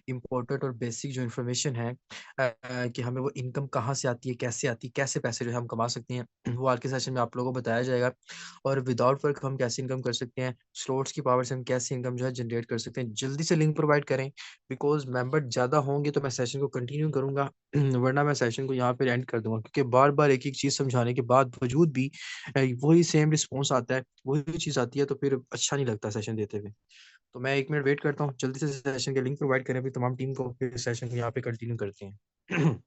Important और basic जो information है कि हमें वो इनकम कहाँ से आती है, कैसे आती है, कैसे पैसे जो है हम कमा सकते हैं, वो आज के सेशन में आप लोगों को बताया जाएगा। और विदाउट वर्क हम कैसे इनकम कर सकते हैं, स्लॉट्स की पावर से हम कैसे इनकम जो है जनरेट कर सकते हैं। जल्दी से लिंक प्रोवाइड करें, बिकॉज मेंबर ज़्यादा होंगे तो मैं सेशन को कंटिन्यू करूँगा, वरना मैं सेशन को यहाँ पे एंड कर दूंगा, क्योंकि बार बार एक एक चीज़ समझाने के बाद वजूद भी वही सेम रिस्पॉन्स आता है, वही चीज़ आती है, तो फिर अच्छा नहीं लगता सेशन देते हुए। तो मैं 1 मिनट वेट करता हूँ, जल्दी से सेशन के लिंक प्रोवाइड करें अभी तमाम टीम को, फिर सेशन को यहाँ पे कंटिन्यू करते हैं।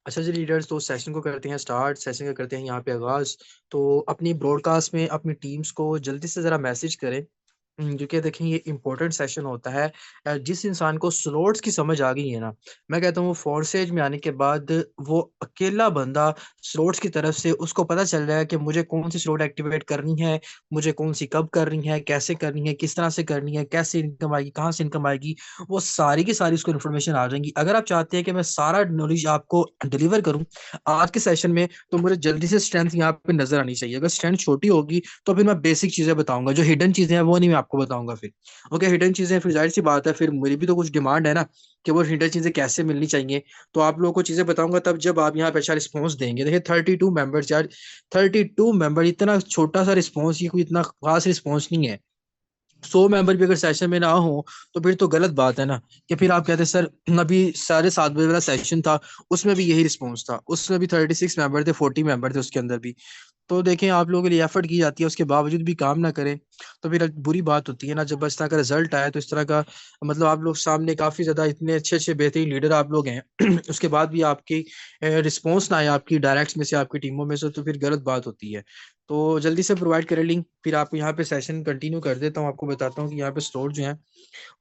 अच्छा जी लीडर्स, तो सेशन को करते हैं स्टार्ट, सेशन का करते हैं यहाँ पे आगाज। तो अपनी ब्रॉडकास्ट में अपनी टीम्स को जल्दी से ज़रा मैसेज करें, क्योंकि देखें ये इंपॉर्टेंट सेशन होता है। जिस इंसान को स्लॉट्स की समझ आ गई है ना, मैं कहता हूँ वो फोर्सेज में आने के बाद वो अकेला बंदा स्लॉट्स की तरफ से उसको पता चल रहा है कि मुझे कौन सी स्लॉट एक्टिवेट करनी है, मुझे कौन सी कब करनी है, कैसे करनी है, किस तरह से करनी है, कैसे इनकम आएगी, कहाँ से इनकम आएगी, वो सारी की सारी उसको इन्फॉर्मेशन आ जाएंगी। अगर आप चाहते हैं कि मैं सारा नॉलेज आपको डिलीवर करूँ आज के सेशन में, तो मुझे जल्दी से स्ट्रेंथ यहाँ पे नजर आनी चाहिए। अगर स्ट्रेंथ छोटी होगी तो फिर मैं बेसिक चीजें बताऊंगा, जो हिडन चीजें हैं वो नहीं मैं आपको बताऊंगा फिर। ओके, हिडन चीजें फिर जाहिर सी बात है, फिर मेरी भी तो कुछ डिमांड है ना कि वो हिडन चीजें कैसे मिलनी चाहिए। तो आप लोगों को चीजें बताऊंगा तब जब आप यहाँ पे अच्छा रिस्पॉन्स देंगे। देखिए 32 मेंबर्स यार, 32 मेंबर, इतना छोटा सा रिस्पॉन्स, ये कोई इतना खास रिस्पॉन्स नहीं है। 100 मेंबर भी अगर सेशन में ना हो तो फिर तो गलत बात है ना। कि फिर आप कहते हैं सर अभी 7:30 बजे वाला सेशन था, उसमें भी यही रिस्पॉन्स था, उसमें भी 36 मेंबर थे, 40 मेंबर थे उसके अंदर भी। तो देखें आप लोगों के लिए एफर्ट की जाती है, उसके बावजूद भी काम ना करें तो फिर बुरी बात होती है ना। जब इस तरह का रिजल्ट आया तो इस तरह का मतलब आप लोग सामने काफी ज्यादा इतने अच्छे अच्छे बेहतरीन लीडर आप लोग हैं उसके बाद भी आपकी रिस्पॉन्स ना आए आपकी डायरेक्ट में से, आपकी टीमों में से, तो फिर गलत बात होती है। तो जल्दी से प्रोवाइड करें लिंक, फिर आपको यहाँ पे सेशन कंटिन्यू कर देता हूँ। आपको बताता हूँ कि यहाँ पे स्टोर जो है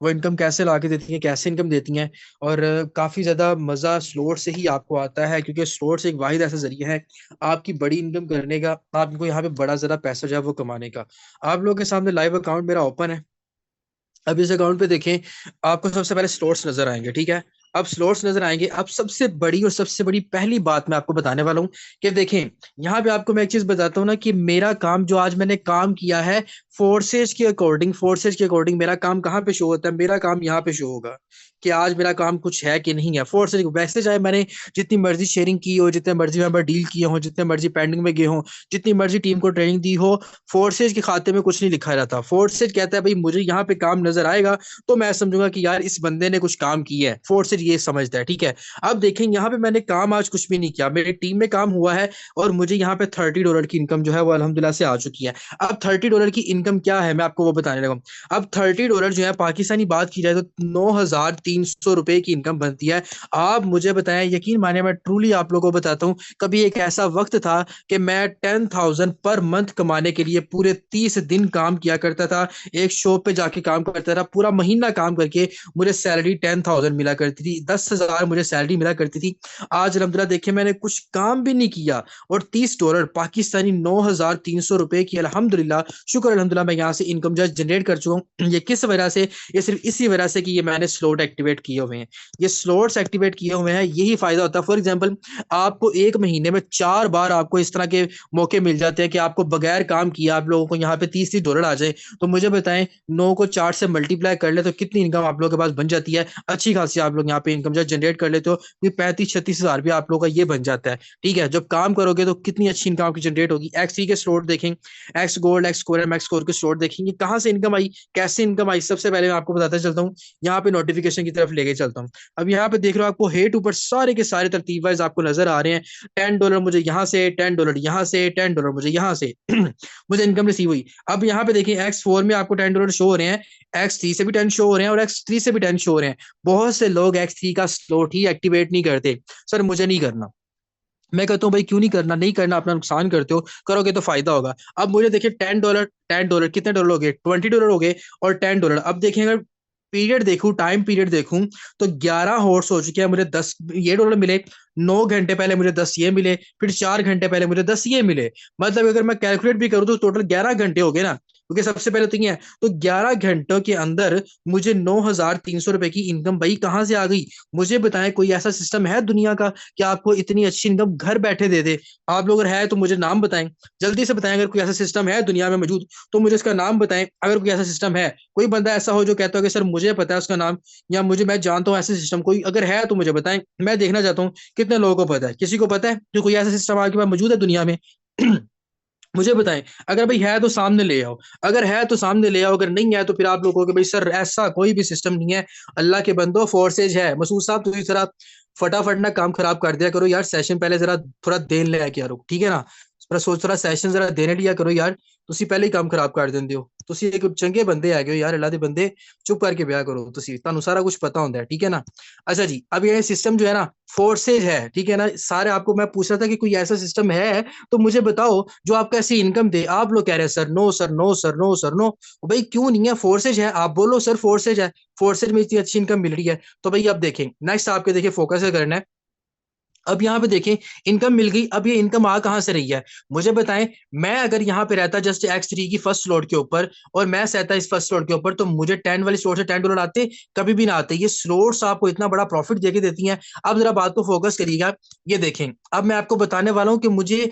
वो इनकम कैसे ला के देती हैं, कैसे इनकम देती हैं। और काफी ज्यादा मजा स्लोट से ही आपको आता है, क्योंकि स्लोट से एक वाहिद ऐसा जरिया है आपकी बड़ी इनकम करने का, आपको यहाँ पे बड़ा ज्यादा पैसा जो है वो कमाने का। आप लोगों के सामने लाइव अकाउंट मेरा ओपन है। अब इस अकाउंट पे देखें, आपको सबसे पहले स्लॉट्स नजर आएंगे, ठीक है। अब स्लॉट्स नजर आएंगे। अब सबसे बड़ी और सबसे बड़ी पहली बात मैं आपको बताने वाला हूँ कि देखें, यहाँ पे आपको मैं एक चीज बताता हूँ ना कि मेरा काम जो आज मैंने काम किया है फोर्सेज के अकॉर्डिंग मेरा काम कहाँ पे शो होता है, मेरा काम यहाँ पे शो होगा कि आज मेरा काम कुछ है कि नहीं है। फोर्सेज वैसे चाहे मैंने जितनी मर्जी शेयरिंग की हो, जितने मर्जी मेंबर डील किए हो, जितने मर्जी पेंडिंग में गए हो, जितनी मर्जी टीम को ट्रेनिंग दी हो, फोर्सेज के खाते में कुछ नहीं लिखा रहता। फोर्सेज कहता है भाई मुझे यहाँ पे काम नजर आएगा तो मैं समझूंगा कि यार इस बंदे ने कुछ काम किया है, फोर्सेज ये समझता है, ठीक है। अब देखें यहाँ पे मैंने काम आज कुछ भी नहीं किया, मेरी टीम में काम हुआ है और मुझे यहाँ पे $30 की इनकम जो है वो अल्हम्दुलिल्लाह से आ चुकी है। अब $30 की इनकम क्या है मैं आपको वो बताने लगा। अब $30 जो है पाकिस्तानी बात की जाए तो 9,300 रुपए की इनकम बनती है। आप मुझे बताएं, यकीन माने मैं ट्रूली आप लोगों को बताता हूँ, कभी एक ऐसा वक्त था कि मैं 10,000 पर मंथ कमाने के लिए पूरे 30 दिन काम किया करता था, एक शॉप पे जाके काम करता था, पूरा महीना काम करके मुझे सैलरी 10,000 मिला करती थी, 10,000 मुझे सैलरी मिला करती थी। आज अलहमदुल्ला देखिए मैंने कुछ काम भी नहीं किया और $30 पाकिस्तानी 9,300 रुपए की अल्हम्दुलिल्लाह, शुक्र अल्हम्दुलिल्लाह, मैं यहाँ से इनकम जो जनरेट कर चुका हूँ। ये किस वजह से? ये सिर्फ इसी वजह से कि ये मैंने स्लॉट एक्टिवेट किए हुए हैं। ये स्लॉट्स एक्टिवेट किए हुए हैं, यही फायदा होता है। फॉर एग्जाम्पल, आपको एक महीने में 4 बार आपको इस तरह के मौके मिल जाते हैं कि आपको बगैर काम किए आप लोगों को यहाँ पे $30 आ जाए। तो मुझे बताएं, 9 को 4 से मल्टीप्लाई कर ले तो कितनी इनकम आप लोगों के पास बन जाती है? अच्छी खासी आप लोग यहाँ पे इनकम जो जनरेट कर लेते हो, 35-36 हजार भी आप लोगों का ये बन जाता है, ठीक है। जब काम करोगे तो कितनी अच्छी इनकम आपकी जनरेट होगी। एक्स3 के स्लॉट देखें, x gold, x core, x core के स्लॉट देखेंगे, कहाँ से इनकम आई, कैसे इनकम आई। सबसे पहले मैं आपको बताता चलता हूँ, यहाँ पे नोटिफिकेशन की तरफ लेके चलता हूँ। अब यहाँ पे देख रहे हो आपको हेट ऊपर सारे के सारे तरतीब वाइज आपको नजर आ रहे हैं। $10 मुझे यहाँ से, $10 यहाँ से, $10 मुझे यहाँ से मुझे इनकम रिसीव हुई। अब यहाँ पे देखिए X4 में आपको $10 शो हो रहे हैं, X3 से भी 10 शो हो रहे हैं और X3 से भी 10 शो हो रहे हैं। बहुत से लोग X3 का स्लॉट ही एक्टिवेट नहीं करते। सर मुझे नहीं करना। मैं कहता हूँ भाई क्यों नहीं करना, नहीं करना, अपना नुकसान करते हो, करोगे तो फायदा होगा। अब मुझे देखिए $10 कितने डॉलर हो गए, $20 हो गए और $10। अब देखिए अगर पीरियड देखूं, टाइम पीरियड देखूं, तो 11 हॉर्स हो चुके हैं, मुझे 10 ये डॉलर मिले। 9 घंटे पहले मुझे 10 ये मिले, फिर 4 घंटे पहले मुझे 10 ये मिले। मतलब अगर मैं कैलकुलेट भी करूँ तो टोटल 11 घंटे हो गए ना, क्योंकि सबसे पहले तो ये है। तो 11 घंटों के अंदर मुझे 9,300 रुपए की इनकम भाई कहाँ से आ गई? मुझे बताएं, कोई ऐसा सिस्टम है दुनिया का कि आपको इतनी अच्छी इनकम घर बैठे दे दे? आप लोग अगर है तो मुझे नाम बताएं, जल्दी से बताएं। अगर कोई ऐसा सिस्टम है दुनिया में मौजूद तो मुझे इसका नाम बताएं। अगर कोई ऐसा सिस्टम है, कोई बंदा ऐसा हो जो कहता हो कि सर मुझे पता है उसका नाम, या मैं जानता हूँ ऐसे सिस्टम, कोई अगर है तो मुझे बताएं। मैं देखना चाहता हूँ कितने लोगों को पता है। किसी को पता है कि कोई ऐसा सिस्टम आपके पास मौजूद है दुनिया में? मुझे बताएं। अगर भाई है तो सामने ले आओ, अगर है तो सामने ले आओ, अगर नहीं है तो फिर आप लोग कहोगे भाई सर ऐसा कोई भी सिस्टम नहीं है। अल्लाह के बंदो, फोर्सेज है। मसूद साहब तुम जरा फटाफट ना काम खराब कर दिया करो यार, सेशन पहले जरा थोड़ा देर ले आके यारो, ठीक है ना? पर सोच थोड़ा सेशन जरा देने लिया करो यार, ਤੁਸੀਂ ਪਹਿਲੇ ਹੀ ਕੰਮ ਖਰਾਬ ਕਰ ਦਿੰਦੇ ਹੋ। ਤੁਸੀਂ ਇੱਕ ਚੰਗੇ ਬੰਦੇ ਹੈਗੇ ਹੋ यार, अल्लाह ਦੇ ਬੰਦੇ, चुप करके ब्याह करो। ਤੁਸੀਂ ਤੁਹਾਨੂੰ सारा कुछ पता होता है, ठीक है ना? अच्छा जी, अब ये सिस्टम जो है ना फोर्सेज है, ठीक है ना? सारे आपको मैं पूछ रहा था कि कोई ऐसा सिस्टम है तो मुझे बताओ जो आपको ऐसी इनकम दे। आप लोग कह रहे हैं sir no sir no sir no sir no. भाई क्यों नहीं है? फोर्सेज है, आप बोलो सर फोर्सेज है, फोर्सेज में इतनी अच्छी इनकम मिल रही है। तो भाई अब देखें, नेक्स्ट आपके देखिए फोकस करना है। अब यहाँ पे देखें, इनकम मिल गई। अब ये इनकम आ कहां से रही है मुझे बताएं। मैं अगर यहाँ पे रहता जस्ट X3 की फर्स्ट स्लॉट के ऊपर, और मैं सहता इस फर्स्ट स्लॉट के ऊपर, तो मुझे 10 वाली स्लॉट से $10 आते? कभी भी ना आते। ये स्लॉट्स आपको इतना बड़ा प्रॉफिट देके देती हैं। अब जरा बात को फोकस करिएगा। ये देखें, अब मैं आपको बताने वाला हूँ कि मुझे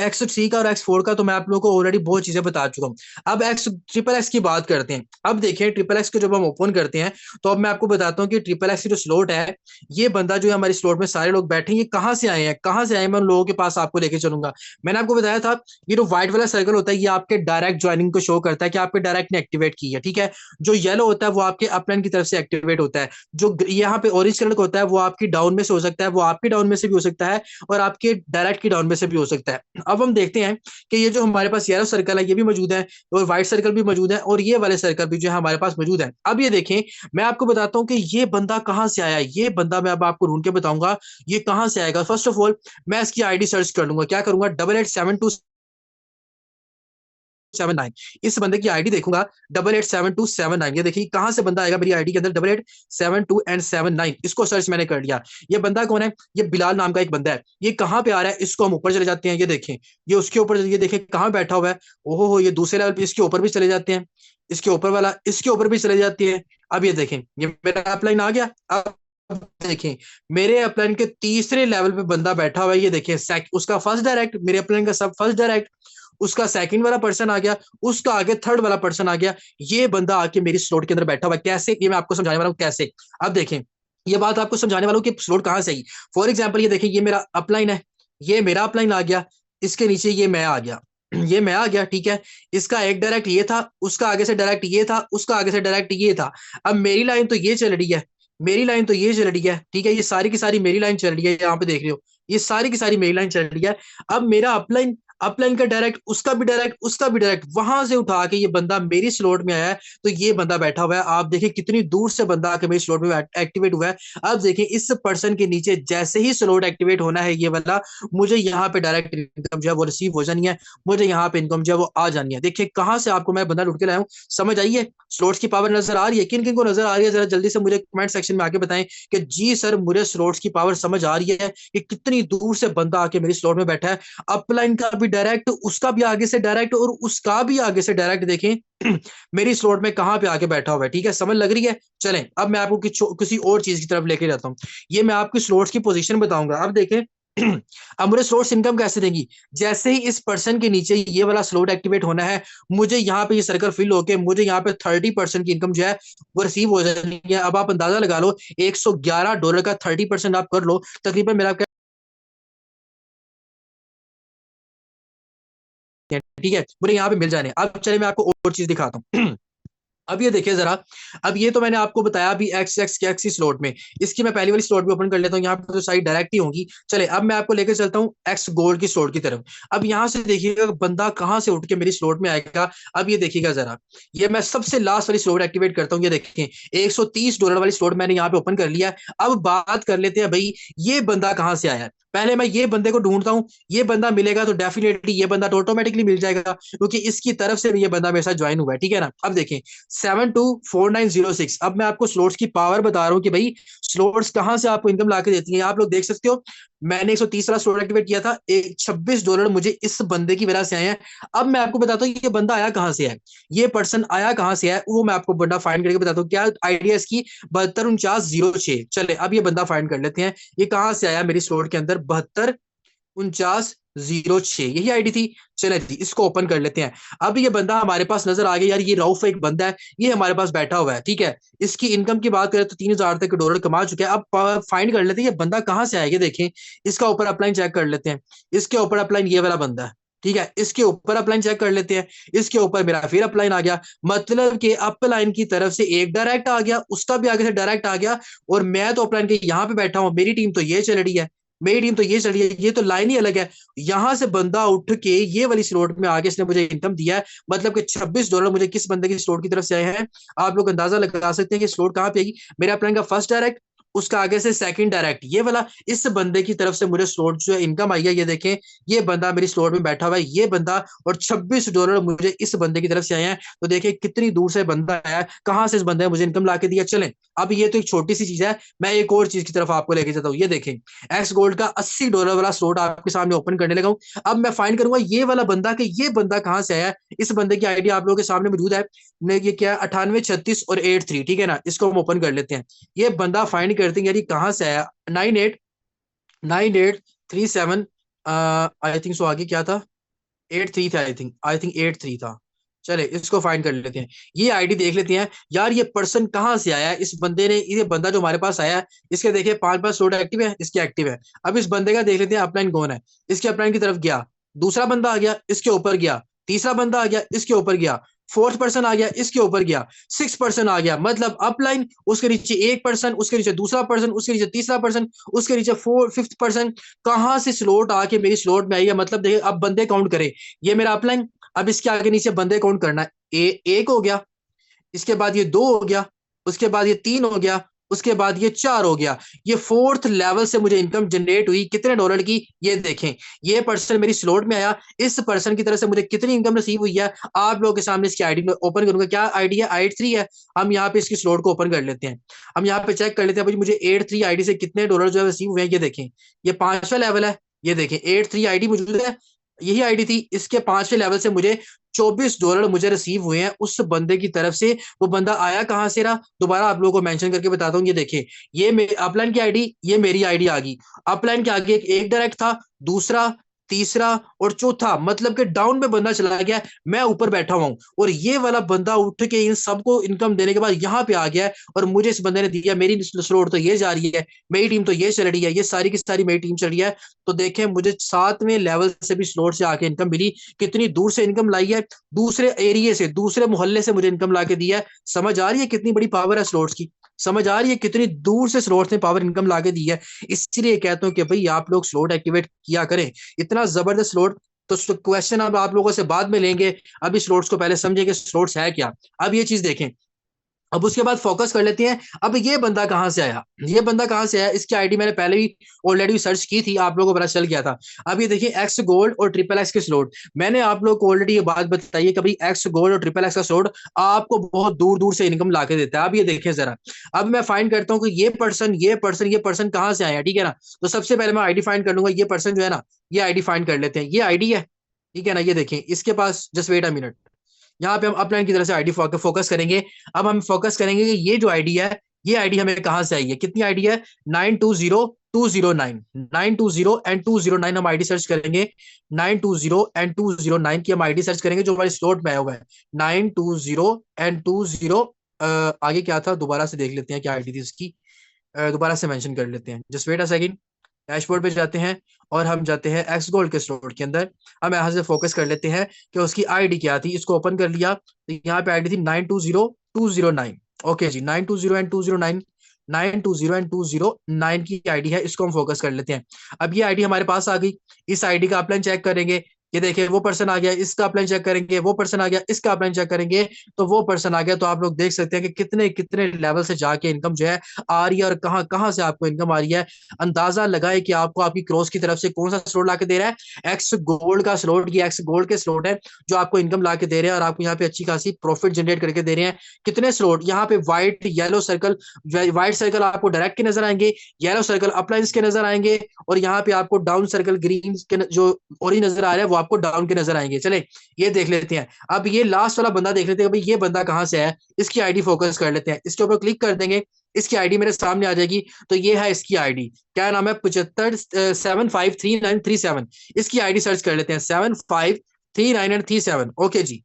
X3 का और X4 का तो मैं आप लोगों को ऑलरेडी बहुत चीजें बता चुका हूँ। अब ट्रिपल एक्स की बात करते हैं। अब देखें, ट्रिपल एक्स को जब हम ओपन करते हैं तो अब मैं आपको बताता हूँ कि ट्रिपल एक्स की जो स्लॉट है, ये बंदा जो है हमारी स्लॉट में सारे लोग बैठे हैं, ये कहाँ से आए हैं, कहाँ से आए? मैं उन लोगों के पास आपको लेके चलूंगा। मैंने आपको बताया था, ये जो व्हाइट वाला सर्कल होता है ये आपके डायरेक्ट ज्वाइनिंग को शो करता है कि आपके डायरेक्ट ने एक्टिवेट की है, ठीक है? जो येलो होता है वो आपके अपलाइन की तरफ से एक्टिवेट होता है। जो यहाँ पे ऑरेंज कलर का होता है वो आपकी डाउन में से हो सकता है, वो आपकी डाउन में से भी हो सकता है, और आपके डायरेक्ट की डाउन में से भी हो सकता है। अब हम देखते हैं कि ये जो हमारे पास येलो सर्कल है ये भी मौजूद है, और व्हाइट सर्कल भी मौजूद है, और ये वाले सर्कल भी जो है हमारे पास मौजूद है। अब ये देखें, मैं आपको बताता हूँ कि ये बंदा कहाँ से आया। ये बंदा मैं अब आपको ढूंढ के बताऊंगा ये कहां से आएगा। फर्स्ट ऑफ ऑल मैं इसकी आईडी सर्च कर लूंगा। क्या करूंगा? 887279। इस बंदे की आईडी देखूंगा 887279। ये देखिए कहां से बंदा आएगा मेरी आईडी के अंदर, 8872 एंड 79। इसको सर्च मैंने कर लिया। ये बंदा कौन है? ये बिलाल नाम का एक बंदा है। ये कहां पे आ रहा है? इसको हम ऊपर चले जाते हैं। ये देखें, ये उसके ऊपर, ये देखें कहां बैठा हुआ है। ओहो हो, ये दूसरे लेवल पे, इसके ऊपर भी चले जाते हैं। इसके ऊपर वाला, इसके ऊपर भी चले जाती है। अब ये देखें, ये मेरा अपलाइन आ गया। अब देखें, मेरे अपलाइन के तीसरे लेवल पे बंदा बैठा हुआ है। ये देखिए, उसका फर्स्ट डायरेक्ट, मेरे अपलाइन का सब फर्स्ट डायरेक्ट, उसका सेकंड वाला पर्सन आ गया, उसका आगे थर्ड वाला पर्सन आ गया। ये बंदा आके मेरी स्लॉट के अंदर बैठा हुआ है। कैसे? ये मैं आपको समझाने वाला हूँ कैसे। अब देखें, ये बात आपको समझाने वाला हूँ कि स्लॉट कहां से आई। फॉर एग्जाम्पल ये देखिए, ये मेरा अपलाइन है, ये मेरा अपलाइन आ गया, इसके नीचे ये मैं आ गया, ये मैं आ गया, ठीक है? इसका एक डायरेक्ट ये था, उसका आगे से डायरेक्ट ये था, उसका आगे से डायरेक्ट ये था। अब मेरी लाइन तो ये चल रही है, मेरी लाइन तो ये चल रही है, ठीक है? ये सारी की सारी मेरी लाइन चल रही है, यहाँ पे देख रहे हो, ये सारी की सारी मेरी लाइन चल रही है। अब मेरा अपलाइन, अपलाइन का डायरेक्ट, उसका भी डायरेक्ट, उसका भी डायरेक्ट, वहां से उठा के ये बंदा मेरी स्लॉट में आया है। तो ये बंदा बैठा हुआ है। आप देखिए कितनी दूर से बंदा आके मेरी स्लॉट में एक्टिवेट हुआ है। अब देखिए, इस पर्सन के नीचे जैसे ही स्लॉट एक्टिवेट होना है ये वाला, मुझे यहाँ पे डायरेक्ट इनकम जो है वो रिसीव हो जानी है, मुझे यहाँ पे इनकम जो है वो आ जानी है। देखिए कहां से आपको मैं बंदा लुट के लाया हूँ, समझ आइए? स्लॉट्स की पावर नजर आ रही है? किन किन को नजर आ रही है? जरा जल्दी से मुझे कमेंट सेक्शन में आके बताएं कि जी सर मुझे स्लॉट्स की पावर समझ आ रही है कि कितनी दूर से बंदा आके मेरी स्लॉट में बैठा है। अपलाइन का भी डायरेक्ट, उसका भी आगे से डायरेक्ट, और उसका भी आगे से डायरेक्ट। देखें मेरी स्लॉट में कहां पे आके बैठा हुआ है, ठीक है? समझ लग रही है? चलें अब मैं आपको किसी और चीज की तरफ लेके जाता हूँ। ये मैं आपकी स्लॉट्स की पोजीशन बताऊंगा। अब देखें अब मुझे स्लॉट्स इनकम कैसे देंगी? जैसे ही इस पर्सन के नीचे ये वाला स्लॉट एक्टिवेट होना है, मुझे यहाँ पे ये सर्कल फिल होके मुझे यहाँ पे 30% की इनकम जो है वो रिसीव हो जानी है। अब आप अंदाजा लगा लो, $111 का 30% आप कर लो, तकरीबन मेरा, ठीक है? मुझे यहाँ पे मिल जाने। अब चले मैं आपको और चीज दिखाता हूँ। अब ये देखिए जरा, अब ये तो मैंने आपको बताया अभी एक्स स्लॉट में। इसकी मैं पहली वाली स्लॉट भी ओपन कर लेता हूँ, यहाँ पे तो साइड डायरेक्ट ही होंगी। चले अब मैं आपको लेकर चलता हूँ एक्स गोल्ड की स्लॉट की तरफ। अब यहाँ से देखिएगा बंदा कहाँ से उठ के मेरी स्लॉट में आएगा। अब ये देखिएगा जरा, ये मैं सबसे लास्ट वाली स्लॉट एक्टिवेट करता हूँ। ये देखें, $130 वाली स्लॉट मैंने यहाँ पे ओपन कर लिया। अब बात कर लेते हैं भाई, ये बंदा कहाँ से आया है। पहले मैं ये बंदे को ढूंढता हूँ, ये बंदा मिलेगा तो डेफिनेटली ये बंदा तो ऑटोमेटिकली मिल जाएगा, क्योंकि इसकी तरफ से भी ये बंदा मेरे साथ ज्वाइन हुआ है, ठीक है ना? अब देखें 724906। अब मैं आपको स्लॉट्स की पावर बता रहा हूँ कि भाई स्लॉट्स कहां से आपको इनकम ला के देती है। आप लोग देख सकते हो मैंने 130 वाला स्लॉट एक्टिवेट किया था, $26 मुझे इस बंदे की वजह से आए हैं। अब मैं आपको बताता हूँ ये बंदा आया कहाँ से है, ये पर्सन आया कहाँ से है, वो मैं आपको बंदा फाइंड करके बताता हूँ। क्या आइडिया इसकी, 724906। चले अब ये बंदा फाइंड कर लेते हैं, ये कहाँ से आया मेरी स्लॉट के अंदर, 724906, यही आईडी थी। चले जी इसको ओपन कर लेते हैं। अब ये बंदा हमारे पास नजर आ गया यार, ये रऊफ एक बंदा है, ये हमारे पास बैठा हुआ है, ठीक है। इसकी इनकम की बात करें तो 3000 तक के डॉलर कमा चुके हैं। अब फाइंड कर लेते हैं ये बंदा कहाँ से आएगा, देखें इसका ऊपर अपलाइन चेक कर लेते हैं। इसके ऊपर अपलाइन ये वाला बंदा है, ठीक है। इसके ऊपर अपलाइन चेक कर लेते हैं, इसके ऊपर मेरा फिर अपलाइन आ गया, मतलब कि अपलाइन की तरफ से एक डायरेक्ट आ गया, उसका भी आगे से डायरेक्ट आ गया, और मैं तो अपलाइन के यहाँ पे बैठा हूँ, मेरी टीम तो ये चल रही है, मेरी टीम तो ये चल रही है, ये तो लाइन ही अलग है। यहां से बंदा उठ के ये वाली स्लॉट में आगे इसने मुझे इनकम दिया है, मतलब कि $26 मुझे किस बंदे की स्लॉट की तरफ से आए हैं। आप लोग अंदाजा लगा सकते हैं कि स्लॉट कहां पे आएगी। मेरा प्लान का फर्स्ट डायरेक्ट, उसका आगे से सेकंड डायरेक्ट, ये वाला इस बंदे की तरफ से मुझे स्लॉट जो है इनकम आई है। ये देखें ये बंदा मेरी स्लॉट में बैठा हुआ है, ये बंदा, और $26 मुझे इस बंदे की तरफ से आए हैं। तो देखिए कितनी दूर से बंदा आया है, कहां से इस बंदे ने मुझे इनकम ला के दिया। चलें अब ये तो एक छोटी सी चीज है, मैं एक और चीज की तरफ आपको लेके जाता हूँ। ये देखें एक्स गोल्ड का $80 वाला स्लॉट आपके सामने ओपन करने लगा हूं। अब मैं फाइंड करूंगा ये वाला बंदा, कि ये बंदा कहां से आया है। इस बंदे की आईडी आप लोगों के सामने मौजूद है, ये क्या है, 9836 और 83, ठीक है ना। इसको हम ओपन कर लेते हैं, ये बंदा फाइंड करते हैं यार ये कहां से आया। 989837, आई थिंक सो, आगे क्या था, 83 था, आई थिंक 83 था। चले इसको फाइंड कर लेते हैं, ये आईडी देख लेते हैं यार, ये पर्सन कहाँ से आया है। इस बंदे ने, ये बंदा जो हमारे पास आया है, इसके देखिए 5 5 स्लॉट एक्टिव है, इसके एक्टिव है। अब इस बंदे का देख लेते हैं अपलाइन कौन है। इसके अपलाइन की तरफ गया, दूसरा बंदा आ गया, इसके ऊपर गया, तीसरा बंदा आ गया, इसके ऊपर गया, फोर्थ पर्सन आ गया, इसके ऊपर गया, सिक्स पर्सन आ गया, मतलब अपलाइन, उसके नीचे एक पर्सन, उसके नीचे दूसरा पर्सन, उसके नीचे तीसरा पर्सन, उसके नीचे फिफ्थ पर्सन। कहां से स्लॉट आके मेरी स्लॉट में आई है, मतलब देखिए अब बंदे काउंट करें, ये मेरा अपलाइन, अब इसके आगे नीचे बंदे काउंट करना है। एक हो गया, इसके बाद ये दो हो गया, उसके बाद ये तीन हो गया, उसके बाद ये चार हो गया। ये फोर्थ लेवल से मुझे इनकम जनरेट हुई कितने डॉलर की, ये देखें। ये पर्सन मेरी स्लॉट में आया, इस पर्सन की तरफ से मुझे कितनी इनकम रिसीव हुई है, आप लोगों के सामने इसकी आईडी ओपन करूंगा। क्या आईडी है, 83 है। हम यहाँ पे इसकी स्लॉट को ओपन कर लेते हैं, हम यहाँ पे चेक कर लेते हैं भाई मुझे 83 आईडी से कितने डॉलर जो है रिसीव हुए हैं। ये देखें ये 5वां लेवल है, ये देखें 83 आईडी मौजूद है, यही आईडी थी। इसके 5वें लेवल से मुझे $24 मुझे रिसीव हुए हैं उस बंदे की तरफ से। वो बंदा आया कहां से रहा, दोबारा आप लोगों को मेंशन करके बताता हूँ। ये देखिए ये अपलाइन की आईडी, ये मेरी आईडी आ गई। अपलाइन के आगे एक डायरेक्ट था, दूसरा, तीसरा और चौथा, मतलब कि डाउन में बंदा चला गया, मैं ऊपर बैठा हुआ हूं, और ये वाला बंदा उठ के इन सबको इनकम देने के बाद यहाँ पे आ गया है, और मुझे इस बंदे ने दिया। मेरी स्लोड तो ये जा रही है, मेरी टीम तो ये चल रही है, ये सारी की सारी मेरी टीम चल रही है। तो देखें मुझे 7वें लेवल से भी स्लोड से आके इनकम मिली, कितनी दूर से इनकम लाई है, दूसरे एरिया से, दूसरे मोहल्ले से मुझे इनकम ला के दिया है। समझ आ रही है कितनी बड़ी पावर है स्लोट्स की, समझ आ रही है कितनी दूर से स्लोट्स ने पावर इनकम ला के दी है। इसलिए कहता हूँ कि भाई आप लोग स्लोट एक्टिवेट किया करें, इतना जबरदस्त स्लोट। तो क्वेश्चन अब आप लोगों से बाद में लेंगे, अभी स्लोट्स को पहले समझे कि स्लोट्स है क्या। अब ये चीज देखें, अब उसके बाद फोकस कर लेते हैं। अब ये बंदा कहां से आया, ये बंदा कहां से आया, इसकी आईडी मैंने पहले ही ऑलरेडी सर्च की थी, आप लोगों को पता चल गया था। अब ये देखिए एक्स गोल्ड और ट्रिपल एक्स के स्लॉट, मैंने आप लोगों को ऑलरेडी ये बात बताई है, कभी एक्स गोल्ड और ट्रिपल एक्स का स्लॉट आपको बहुत दूर दूर से इनकम ला के देता है। अब ये देखें जरा, अब मैं फाइंड करता हूँ कि ये पर्सन कहां से आया, ठीक है ना। तो सबसे पहले मैं आईडी फाइंड कर लूंगा, ये पर्सन जो है ना, ये आईडी फाइंड कर लेते हैं, ये आईडी है, ठीक है ना। ये देखें इसके पास, जस्ट वेट अ मिनट, यहाँ पे हम अपलाइन की तरह से आईडी फोकस करेंगे। अब हम फोकस करेंगे कि ये जो आईडी है, ये आईडी हमें कहां से आई है, कितनी आईडी है, 920209 हम आईडी सर्च करेंगे। 920209 की हम आईडी सर्च करेंगे, जो हमारे स्लॉट में आया हुआ है 9202 आगे क्या था, दोबारा से देख लेते हैं क्या आईडी थी इसकी, दोबारा से मेंशन कर लेते हैं, just wait a second. Dashboard पे जाते हैं और हम जाते हैं एक्स गोल्ड के स्टोर के अंदर। हम यहाँ से फोकस कर लेते हैं कि उसकी आईडी क्या थी, इसको ओपन कर लिया तो यहाँ पे आईडी थी 920209। ओके जी, 920209, 920209 की आईडी है, इसको हम फोकस कर लेते हैं। अब ये आईडी हमारे पास आ गई, इस आईडी का अपलाइन चेक करेंगे, ये देखिए वो पर्सन आ गया, इसका अपलाइन चेक करेंगे, वो पर्सन आ गया, इसका अपलाइन चेक करेंगे, तो वो पर्सन आ गया। तो आप लोग देख सकते हैं कि कितने कितने लेवल से जाके इनकम जो है आ रही है और कहाँ कहाँ से आपको इनकम आ रही है। अंदाजा लगाए कि आपको आपकी क्रॉस की तरफ से कौन सा स्लॉट ला के दे रहा है। एक्स गोल्ड का स्लॉट, ये एक्स गोल्ड के स्लॉट है जो आपको इनकम ला के दे रहे हैं और आपको यहाँ पे अच्छी खासी प्रॉफिट जनरेट करके दे रहे हैं। कितने स्लॉट यहाँ पे, white yellow circle, white circle आपको डायरेक्ट के नजर आएंगे, येलो सर्कल अपलाइंस के नजर आएंगे, और यहाँ पे आपको डाउन सर्कल ग्रीन के जो ऑरेंज नजर आ रहा है वो आपको डाउन के नजर आएंगे। चले ये देख लेते हैं। अब ये लास्ट वाला बंदा देख लेते हैं भाई ये बंदा कहाँ से है। इसकी आईडी फोकस कर लेते हैं, इसके ऊपर क्लिक कर देंगे, इसकी आईडी मेरे सामने आ जाएगी। तो ये है इसकी आईडी, क्या नाम है, 75 753 9 3 7। इसकी आईडी सर्च कर लेते हैं, 753937। ओके जी,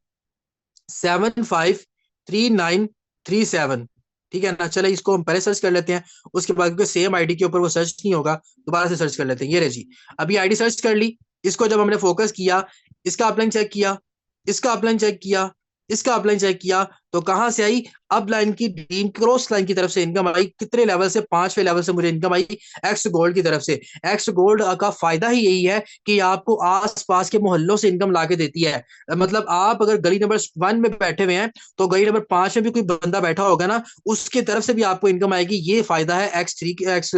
753937। ठीक है ना। चले इसको हम पहले सर्च कर लेते हैं, उसके बाद क्योंकि सेम आईडी के ऊपर वो सर्च नहीं होगा, दोबारा से सर्च कर लेते हैं। ये रहे जी, अभी आईडी सर्च कर ली। इसको जब हमने फोकस किया, इसका अपलाइन चेक किया, इसका अपलाइन चेक किया, इसका अपलाइन चेक किया, तो कहां से आई, अब लाइन की डीन क्रॉस लाइन की तरफ से इनकम आई। कितने लेवल से, 5वें लेवल से मुझे इनकम आई एक्स गोल्ड की तरफ से। एक्स गोल्ड का फायदा ही यही है कि आपको आस पास के मोहल्लों से इनकम ला के देती है। मतलब आप अगर गली नंबर 1 में बैठे हुए हैं तो गली नंबर 5 में भी कोई बंदा बैठा होगा ना, उसके तरफ से भी आपको इनकम आएगी। ये फायदा है एक्स 3 एक्स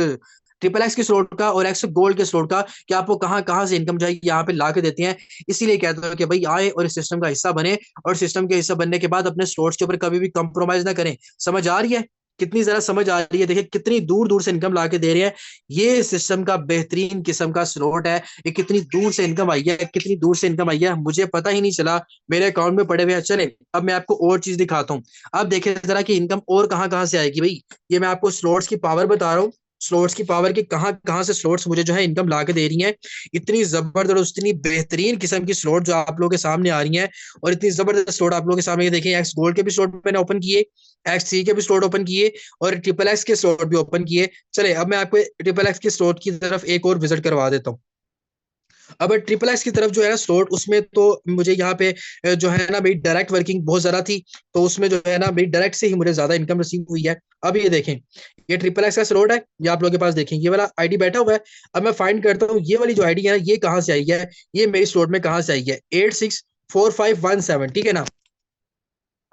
ट्रिपल एक्स के स्लॉट का और एक्स गोल्ड के स्लॉट का, कि आपको कहाँ कहाँ से इनकम जाएगी यहाँ पे ला के देते हैं। इसीलिए कहते हैं कि भाई आए और इस सिस्टम का हिस्सा बने, और सिस्टम के हिस्सा बनने के बाद अपने स्लॉट्स के ऊपर कभी भी कंप्रोमाइज ना करें। समझ आ रही है, कितनी जरा समझ आ रही है। देखिए कितनी दूर दूर से इनकम ला के दे रहे हैं। ये सिस्टम का बेहतरीन किस्म का स्लॉट है। ये कितनी दूर से इनकम आई है, कितनी दूर से इनकम आई है, मुझे पता ही नहीं चला, मेरे अकाउंट में पड़े हुए हैं। चले अब मैं आपको और चीज दिखाता हूँ। अब देखिए जरा कि इनकम और कहाँ कहाँ से आएगी भाई। ये मैं आपको स्लॉट्स की पावर बता रहा हूँ, स्लॉट्स की पावर की कहाँ कहाँ से स्लॉट्स मुझे जो है इनकम ला के दे रही हैं। इतनी जबरदस्त, इतनी बेहतरीन किस्म की स्लॉट जो आप लोगों के सामने आ रही हैं, और इतनी जबरदस्त स्लॉट आप लोगों के सामने। देखिए एक्स गोल्ड के भी स्लॉट मैंने ओपन किए, एक्स 3 के भी स्लॉट ओपन किए, और ट्रिपल एक्स के स्लॉट भी ओपन किए। चले अब मैं आपको ट्रिपल एक्स के स्लॉट की तरफ एक और विजिट करवा देता हूँ। अब ट्रिपल एक्स की तरफ जो है ना स्लॉट, उसमें तो मुझे यहाँ पे जो है ना भाई डायरेक्ट वर्किंग बहुत ज्यादा थी, तो उसमें जो है ना भाई डायरेक्ट से ही मुझे ज्यादा इनकम रिसीव हुई है। अब ये देखें, ये ट्रिपल एक्स का स्लॉट है, ये आप लोगों के पास देखें ये वाला आईडी बैठा हुआ है। अब मैं फाइंड करता हूँ ये वाली जो आईडी है ना ये कहाँ से आई है, ये मेरी स्लॉट में कहाँ से आई है, 864517। ठीक है ना।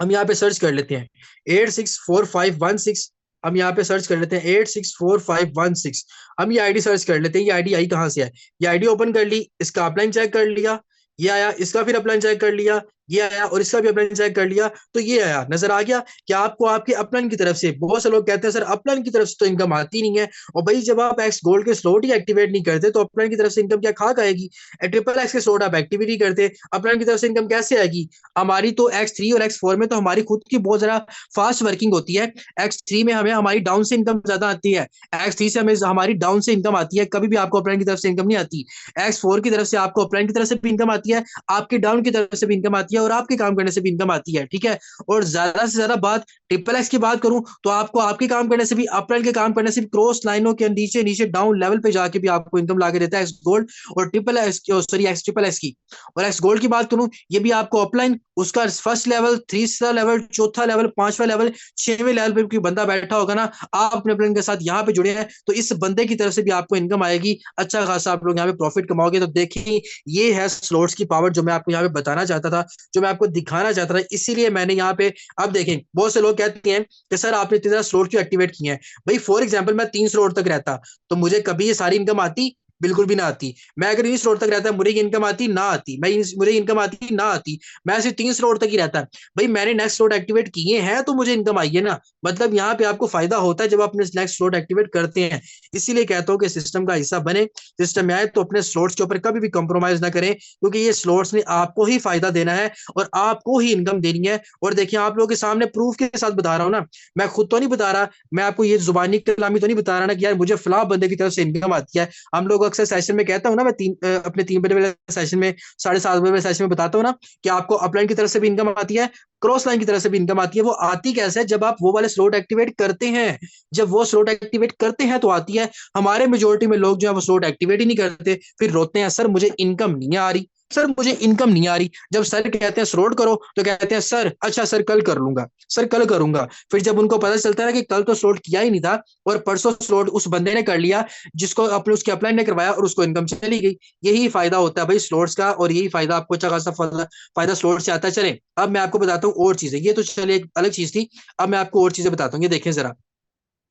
हम यहाँ पे सर्च कर लेते हैं 864516। हम यहाँ पे सर्च कर लेते हैं 864516। हम ये आईडी सर्च कर लेते हैं, ये आईडी आई कहाँ से है। ये आईडी ओपन कर ली, इसका अपलाइन चेक कर लिया, ये आया, इसका फिर अपलाइन चेक कर लिया, ये आया, और इसका भी अपलाइन चेक कर लिया, तो ये आया। नजर आ गया कि आपको आपके अपलाइन की तरफ से, बहुत से लोग कहते हैं सर अपलाइन की तरफ से तो इनकम आती नहीं है। और भाई जब आप एक्स गोल्ड के स्लॉट ही एक्टिवेट नहीं करते तो अपलाइन की तरफ से इनकम क्या खाक आएगी। ट्रिपल एक्स के स्लॉट आप एक्टिवेट नहीं करते, अपलाइन की तरफ से इनकम कैसे आएगी। हमारी तो एक्स 3 और एक्स 4 में तो हमारी खुद की बहुत ज्यादा फास्ट वर्किंग होती है। एक्स 3 में हमें हमारी डाउन से इनकम ज्यादा आती है, एक्स 3 से हमें हमारी डाउन से इनकम आती है, कभी भी आपको अपलाइन की तरफ से इनकम नहीं आती। एक्स 4 की तरफ से आपको अपलाइन की तरफ से भी इनकम आती है, आपके डाउन की तरफ से भी इनकम आती है, और आपके काम करने से भी इनकम आती है। ठीक है। और ज्यादा से ज्यादा बात ट्रिपल एक्स की बात करूं तो आपको आपके काम करने से भी, अपलाइन के काम करने से भी, क्रॉस लाइनों के नीचे नीचे डाउन लेवल पे जाके भी आपको इनकम ला के देता है एक्स गोल्ड और triple x, sorry x triple x की। और एक्स गोल्ड की बात करूं, ये भी आपको अपलाइन, उसका फर्स्ट लेवल, तीसरा लेवल, चौथा लेवल, 5वां लेवल, 6वें लेवल पे कोई बंदा बैठा होगा ना, आप अपने प्लान के साथ यहाँ पे जुड़े हैं तो इस बंदे की तरफ से भी आपको इनकम आएगी। अच्छा खासा आप लोग यहाँ पे प्रॉफिट कमाओगे। तो देखिए ये है स्लॉट्स की पावर जो मैं आपको यहाँ पे बताना चाहता था, जो मैं आपको दिखाना चाहता था, इसीलिए मैंने यहाँ पे। अब देखें बहुत से लोग कहते हैं कि सर आपने इतने ज्यादा स्लॉट क्यों एक्टिवेट किए हैं। भाई फॉर एग्जाम्पल मैं 3 स्लॉट तक रहता तो मुझे कभी ये सारी इनकम आती, बिल्कुल भी ना आती। मैं अगर इन स्लॉट तक रहता मुझे इनकम आती ना आती, मुझे इनकम आती ना आती। मैं सिर्फ 3 स्लॉट तक ही रहता। भाई मैंने नेक्स्ट स्लॉट एक्टिवेट किए हैं तो मुझे इनकम आई है ना। मतलब यहाँ पे आपको फायदा होता है जब आप अपने नेक्स्ट स्लॉट एक्टिवेट करते हैं। इसीलिए कहता हूँ कि सिस्टम का हिस्सा बने, सिस्टम में आए तो अपने स्लॉट्स के ऊपर कभी भी कंप्रोमाइज ना करें, क्योंकि ये स्लॉट्स ने आपको ही फायदा देना है और आपको ही इनकम देनी है। और देखिए आप लोगों के सामने प्रूफ के साथ बता रहा हूँ ना, मैं खुद तो नहीं बता रहा, मैं आपको ये जुबानी कलामी तो नहीं बता रहा ना कि यार मुझे फला बंदे की तरफ से इनकम आती है। हम लोग अक्सर सेशन में कहता हूँ ना, मैं अपने 3 बजे वाले सेशन में, 7:30 बजे वाले सेशन में बताता हूँ ना कि आपको अपलाइन की तरफ से भी इनकम आती है, क्रॉस लाइन की तरफ से भी इनकम आती है। वो आती कैसे है, जब आप वो वाले स्लॉट एक्टिवेट करते हैं। जब वो स्लॉट एक्टिवेट करते हैं तो आती है। हमारे मेजोरिटी में लोग जो है वो स्लॉट एक्टिवेट ही नहीं करते, फिर रोते हैं सर मुझे इनकम नहीं आ रही। सर मुझे इनकम नहीं आ रही। जब सर कहते हैं स्लोड करो तो कहते हैं सर अच्छा सर कल कर लूंगा, सर कल करूंगा। फिर जब उनको पता चलता है ना कि कल तो स्लोड किया ही नहीं था और परसों स्लोड उस बंदे ने कर लिया जिसको अपने उसके अपलाइन ने करवाया और उसको इनकम चली गई। यही फायदा होता है भाई स्लोड्स का, और यही फायदा आपको अच्छा खासा फायदा स्लोड से आता है। चले अब मैं आपको बताता हूँ और चीजें, ये तो चले एक अलग चीज थी। अब मैं आपको और चीजें बताता हूँ, ये देखें जरा।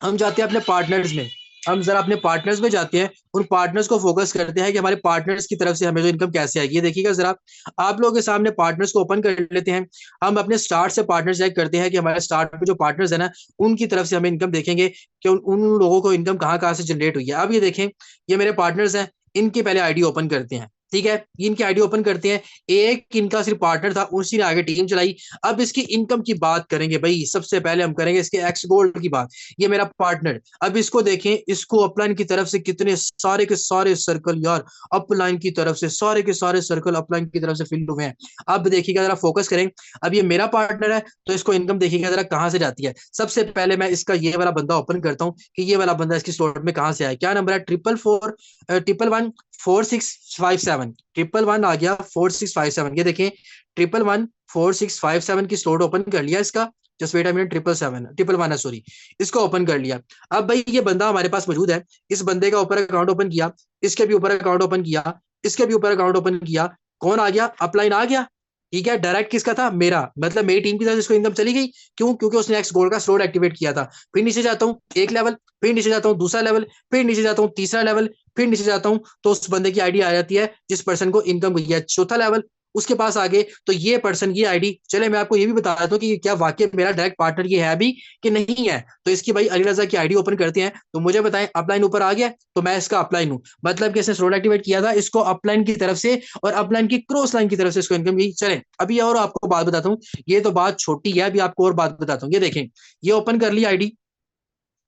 हम जाते हैं अपने पार्टनर्स में, हम जरा अपने पार्टनर्स में जाते हैं, उन पार्टनर्स को फोकस करते हैं कि हमारे पार्टनर्स की तरफ से हमें जो इनकम कैसे आएगी। ये देखिएगा जरा, आप लोगों के सामने पार्टनर्स को ओपन कर लेते हैं। हम अपने स्टार्ट से पार्टनर चेक करते हैं कि हमारे स्टार्ट में जो पार्टनर्स है ना, उनकी तरफ से हमें इनकम देखेंगे कि उन लोगों को इनकम कहाँ कहाँ से जनरेट हुई है। अब ये देखें, ये मेरे पार्टनर्स हैं, इनकी पहले आईडी ओपन करते हैं। ठीक है, इनकी आईडी ओपन करते हैं। एक इनका सिर्फ पार्टनर था, उसी ने आगे टीम चलाई। अब इसकी इनकम की बात करेंगे भाई, सबसे पहले हम करेंगे इसके एक्स गोल्ड की बात। ये मेरा पार्टनर, अब इसको देखें, इसको अपलाइन की तरफ से कितने सारे के सारे सर्कल यार, अपलाइन की तरफ से सारे के सारे सर्कल अपलाइन की तरफ से फिल हुए हैं। अब देखिएगा जरा, फोकस करें। अब ये मेरा पार्टनर है तो इसको इनकम देखिएगा जरा कहां से जाती है। सबसे पहले मैं इसका ये वाला बंदा ओपन करता हूँ कि ये वाला बंदा इसकी स्लॉट में कहां से आया। क्या नंबर है? 411 46157। 111 आ गया 4657। ये देखें, 111 4657 की स्लॉट ओपन कर लिया इसका। जस्ट वेट अ मिनट, 777 111 है सॉरी, इसको ओपन कर लिया। अब भाई ये बंदा हमारे पास मौजूद है, इस बंदे का ऊपर अकाउंट ओपन किया, इसके भी ऊपर अकाउंट ओपन किया, इसके भी ऊपर अकाउंट ओपन किया। कौन आ गया? अपलाइन आ गया। ठीक है, डायरेक्ट किसका था? मेरा, मतलब मेरी टीम की तरफ से इसको इनकम चली गई। क्यों? क्योंकि उसने एक्स गोल्ड का स्लोट एक्टिवेट किया था। फिर नीचे जाता हूँ एक लेवल, फिर नीचे जाता हूँ दूसरा लेवल, फिर नीचे जाता हूँ तीसरा लेवल, फिर नीचे जाता हूँ तो उस बंदे की आईडी आ जाती है जिस पर्सन को इनकम गई है, चौथा लेवल। उसके पास आगे तो ये पर्सन, ये आईडी, चले मैं आपको ये भी बता देता हूँ कि क्या वाकई मेरा डायरेक्ट पार्टनर ये है भी कि नहीं है। तो इसकी भाई अली रजा की आईडी ओपन करते हैं, तो मुझे बताएं अपलाइन ऊपर आ गया तो मैं इसका अपलाइन हूँ, मतलब कि इसने स्लोट एक्टिवेट किया था, इसको अपलाइन की तरफ से और अपलाइन की क्रॉस लाइन की तरफ से इसको इनकम गई। चले अभी और आपको बात बताता हूँ, ये तो बात छोटी है, अभी आपको और बात बताता हूँ। ये देखें, ये ओपन कर ली आईडी।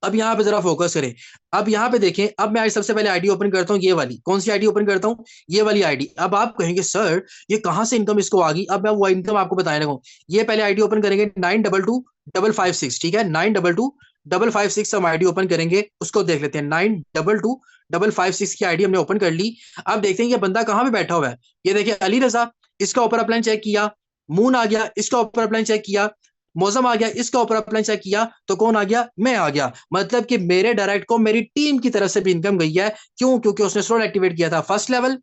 अब यहाँ पे जरा फोकस करें। अब यहाँ पे देखें, अब मैं सबसे पहले आईडी ओपन करता हूँ, ये वाली। कौन सी आईडी ओपन करता हूँ? ये वाली आईडी। अब आप कहेंगे सर ये कहाँ से इनकम इसको आ गई? अब मैं वो इनकम आपको बताने लगा हूँ। ये पहले आईडी ओपन करेंगे 922556। ठीक है, 922556 हम आईडी ओपन करेंगे, उसको देख लेते हैं। 922556 की आईडी हमने ओपन कर ली। अब देखते हैं ये बंदा कहाँ पे बैठा हुआ है। ये देखिए अली रजा, इसका ऊपर अपलाइन चेक किया। मून आ गया, इसका ऊपर अपलाइन चेक किया। मौसम आ गया, इसका ऊपर अपलाइन चेक किया तो कौन आ गया? मैं आ गया। मतलब कि मेरे डायरेक्ट को मेरी टीम की तरफ से भी इनकम गई है। क्यों? क्योंकि उसने स्लोट एक्टिवेट किया था, first level,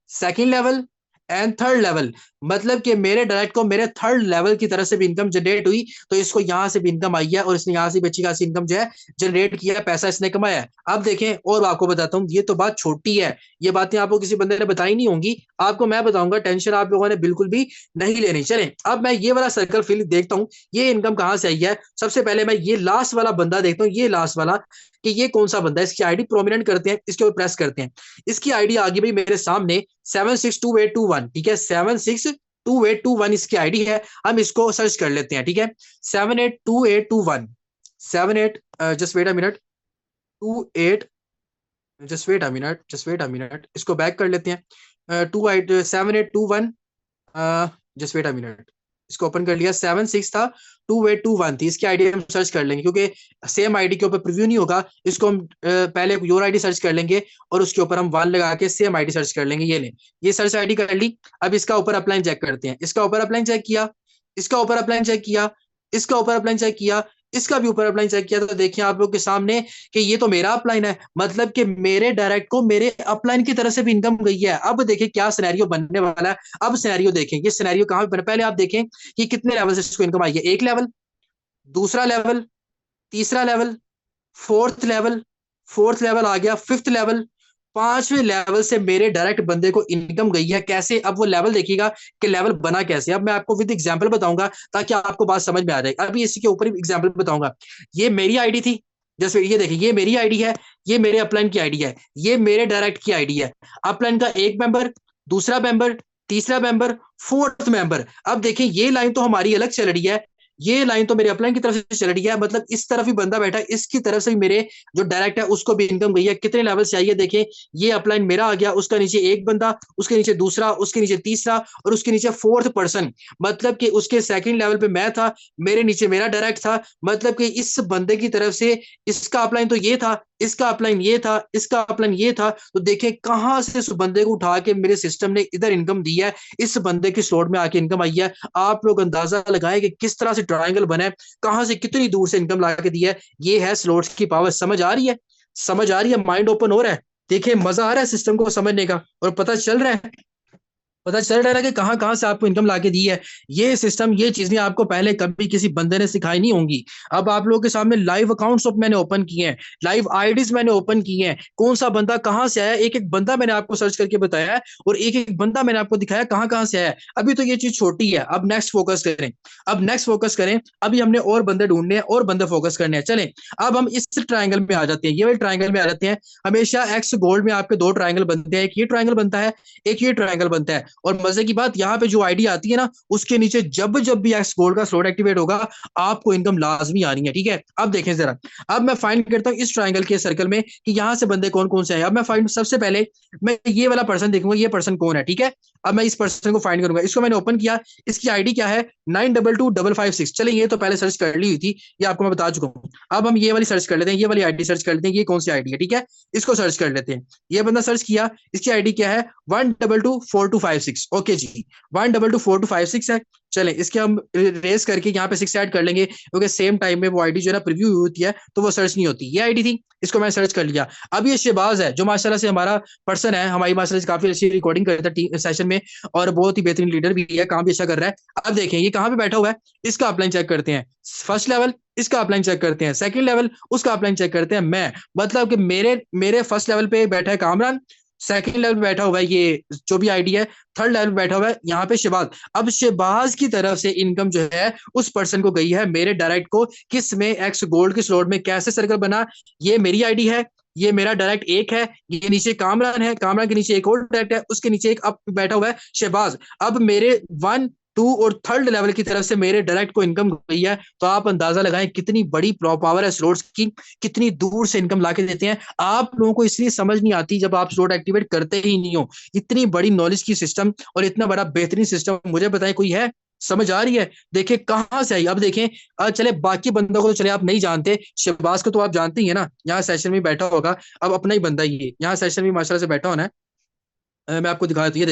second level and third level. मतलब कि मेरे डायरेक्ट को मेरे थर्ड लेवल की तरफ से भी इनकम जनरेट हुई, तो इसको यहां से भी इनकम आई है और इसने यहां से भी अच्छी खासी इनकम जो है जनरेट किया है, पैसा इसने कमाया है। अब देखें और आपको बताता हूँ, ये तो बात छोटी है, ये बातें आपको किसी बंदे ने बताई नहीं होंगी, आपको मैं बताऊंगा, टेंशन आप लोगों ने बिल्कुल भी नहीं लेनी। चले अब मैं ये वाला सर्कल फिल देखता हूँ, ये इनकम कहां से आई है। सबसे पहले मैं ये लास्ट वाला बंदा देखता हूँ, ये लास्ट वाला, कि ये कौन सा बंदा है। इसकी आईडी प्रोमिनेंट करते हैं, इसके ऊपर प्रेस करते हैं। इसकी आईडी आ गई भाई मेरे सामने 762821। ठीक है, 762821 इसकी आईडी है। हम इसको सर्च कर लेते हैं। ठीक है, 782821 78, just wait a minute, 28, just wait a minute, इसको बैक कर लेते हैं। 7821, जस्ट वेट अ मिनट, इसको ओपन कर लिया। 76 था, 2821 थी इसकी आईडी। हम सर्च कर लेंगे क्योंकि सेम आईडी के ऊपर प्रीव्यू नहीं होगा, इसको हम पहले योर आईडी सर्च कर लेंगे और उसके ऊपर हम 1 लगा के सेम आईडी सर्च कर लेंगे। ये ले, ये सर्च आईडी कर ली। अब इसका ऊपर अपलाइन चेक करते हैं। इसका ऊपर अपलाइन चेक किया, इसका ऊपर अपलाइन चेक किया, इसका ऊपर अपलाइन चेक किया, इसका भी ऊपर अपलाइन चेक किया, तो देखिए आप लोग के सामने कि ये तो मेरा अपलाइन है, मतलब कि मेरे डायरेक्ट को मेरे अपलाइन की तरफ से भी इनकम गई है। अब देखिए क्या सिनेरियो बनने वाला है। अब सिनेरियो देखें, ये सिनेरियो कहां पे बना, पहले आप देखें कि कितने लेवल से इसको इनकम आई है। एक लेवल, दूसरा लेवल, तीसरा level, fourth level, fourth level आ गया, फिफ्थ लेवल, पांचवें लेवल से मेरे डायरेक्ट बंदे को इनकम गई है। कैसे? अब वो लेवल देखिएगा कि लेवल बना कैसे। अब मैं आपको विद एग्जांपल बताऊंगा ताकि आपको बात समझ में आ जाए। अभी इसी के ऊपर एग्जांपल बताऊंगा। ये मेरी आईडी थी, जैसे ये देखिए, ये मेरी आईडी है, ये मेरे अपलाइन की आईडी है, ये मेरे डायरेक्ट की आईडी है। अपलाइन का एक मेंबर, दूसरा मेंबर, तीसरा मेंबर, फोर्थ मेंबर। अब देखिए ये लाइन तो हमारी अलग चल रही है, ये लाइन तो मेरे अपलाइन की तरफ से चल रही है, मतलब इस तरफ ही बंदा बैठा है, इसकी तरफ से भी मेरे जो डायरेक्ट है उसको भी इनकम गई है। कितने लेवल से आई है देखें, ये अपलाइन मेरा आ गया, उसका नीचे एक बंदा, उसके नीचे दूसरा, उसके नीचे तीसरा और उसके नीचे फोर्थ पर्सन। मतलब कि उसके सेकंड लेवल पे मैं था, मेरे नीचे मेरा डायरेक्ट था। मतलब कि इस बंदे की तरफ से इसका अपलाइन तो ये था, इसका अपलाइन ये था, इसका अपलाइन ये था, तो देखें कहां से इस बंदे को उठा के मेरे सिस्टम ने इधर इनकम दी है, इस बंदे की स्लॉट में आके इनकम आई है। आप लोग अंदाजा लगाएं कि किस तरह से ट्रायंगल बना है, कहां से कितनी दूर से इनकम ला के दी है। ये है स्लॉट्स की पावर। समझ आ रही है? समझ आ रही है? माइंड ओपन हो रहा है? देखिए मजा आ रहा है सिस्टम को समझने का, और पता चल रहा है, पता चल रहा है कि कहाँ कहाँ से आपको इनकम लाके दी है। ये सिस्टम, ये चीजें आपको पहले कभी किसी बंदे ने सिखाई नहीं होंगी। अब आप लोगों के सामने लाइव अकाउंट्स मैंने ओपन किए हैं, लाइव आईडीज मैंने ओपन किए हैं, कौन सा बंदा कहाँ से आया, एक एक बंदा मैंने आपको सर्च करके बताया है, और एक एक बंदा मैंने आपको दिखाया कहाँ कहाँ से आया है। अभी तो ये चीज छोटी है, अब नेक्स्ट फोकस करें, अब नेक्स्ट फोकस करें। अभी हमने और बंदे ढूंढने हैं, और बंदे फोकस करने हैं। चलें, अब हम इस ट्राइंगल में आ जाते हैं, ये वाले ट्राइंगल में आ जाते हैं। हमेशा एक्स गोल्ड में आपके दो ट्राइंगल बनते हैं, एक ये ट्राइंगल बनता है, एक ये ट्राइंगल बनता है। और मजे की बात, यहाँ पे जो आईडी आती है ना, उसके नीचे जब जब भी एक्स गोल्ड का स्लॉट एक्टिवेट होगा, आपको इनकम लाजमी आनी है। ठीक है, अब देखें जरा, अब मैं फाइंड करता हूँ इस ट्राइंगल के सर्कल में कि यहाँ से बंदे कौन कौन से हैं। अब मैं फाइंड, सबसे पहले मैं ये वाला पर्सन देखूंगा, ये पर्सन कौन है। ठीक है, अब मैं इस पर्सन को फाइंड करूंगा। इसको मैंने ओपन किया, इसकी आईडी क्या है, 922556। चले, ये तो पहले सर्च कर ली हुई थी, ये आपको मैं बता चुका हूँ। अब हम ये वाली सर्च कर लेते हैं, ये वाली आईडी सर्च कर लेते हैं, ये कौन सी आईडी है। ठीक है, इसको सर्च कर लेते हैं। ये बंदा सर्च किया, इसकी आईडी क्या है, 1224256। ओके जी, 1224256 है। चले, इसके हम रेस करके यहाँ पे 6 ऐड कर लेंगे, क्योंकि सेम टाइम में वो आईडी जो है ना प्रीव्यू होती है, तो वो सर्च नहीं होती। ये आईडी थी, इसको मैं सर्च कर लिया। अब ये शहबाज है, जो माशाल्लाह से हमारा पर्सन है, हमारी माशाल्लाह से काफी अच्छी रिकॉर्डिंग करता है सेशन में, और बहुत ही बेहतरीन लीडर भी है, काम भी अच्छा कर रहा है। अब देखें ये कहाँ पे बैठा हुआ है, इसका अपलाइन चेक करते हैं। फर्स्ट लेवल, इसका अपलाइन चेक करते हैं। सेकंड लेवल, उसका अपलाइन चेक करते हैं। मैं मतलब कि मेरे मेरे फर्स्ट लेवल पे बैठा है कामरान, सेकंड लेवल पे बैठा हुआ है ये जो भी आईडी है, थर्ड लेवल पे बैठा हुआ है यहाँ पे शहबाज। अब शहबाज की तरफ से इनकम जो है उस पर्सन को गई है, मेरे डायरेक्ट को। किस में, एक्स गोल्ड के स्लॉट में। कैसे सर्कल बना, ये मेरी आईडी है, ये मेरा डायरेक्ट एक है, ये नीचे कामरान है, कामरान के नीचे एक और डायरेक्ट है, उसके नीचे एक अब बैठा हुआ है शहबाज। अब मेरे 1 2 और थर्ड लेवल की तरफ से मेरे डायरेक्ट को इनकम गई है। तो आप अंदाजा लगाएं कितनी बड़ी पावर है स्लॉट्स की, कितनी दूर से इनकम लाके देते हैं। आप लोगों को इसलिए समझ नहीं आती जब आप स्लॉट एक्टिवेट करते ही नहीं हो। इतनी बड़ी नॉलेज की सिस्टम और इतना बड़ा बेहतरीन सिस्टम मुझे बताएं कोई है? समझ आ रही है? देखें कहां से आई। अब देखें, चले बाकी बंदों को तो चले आप नहीं जानते, शहबाज को तो आप जानते ही है ना, यहाँ सेशन में बैठा होगा। अब अपना ही बंदा ये यहाँ सेशन में माशाल्लाह से बैठा होना है। मैं आपको दिखा देता हूँ,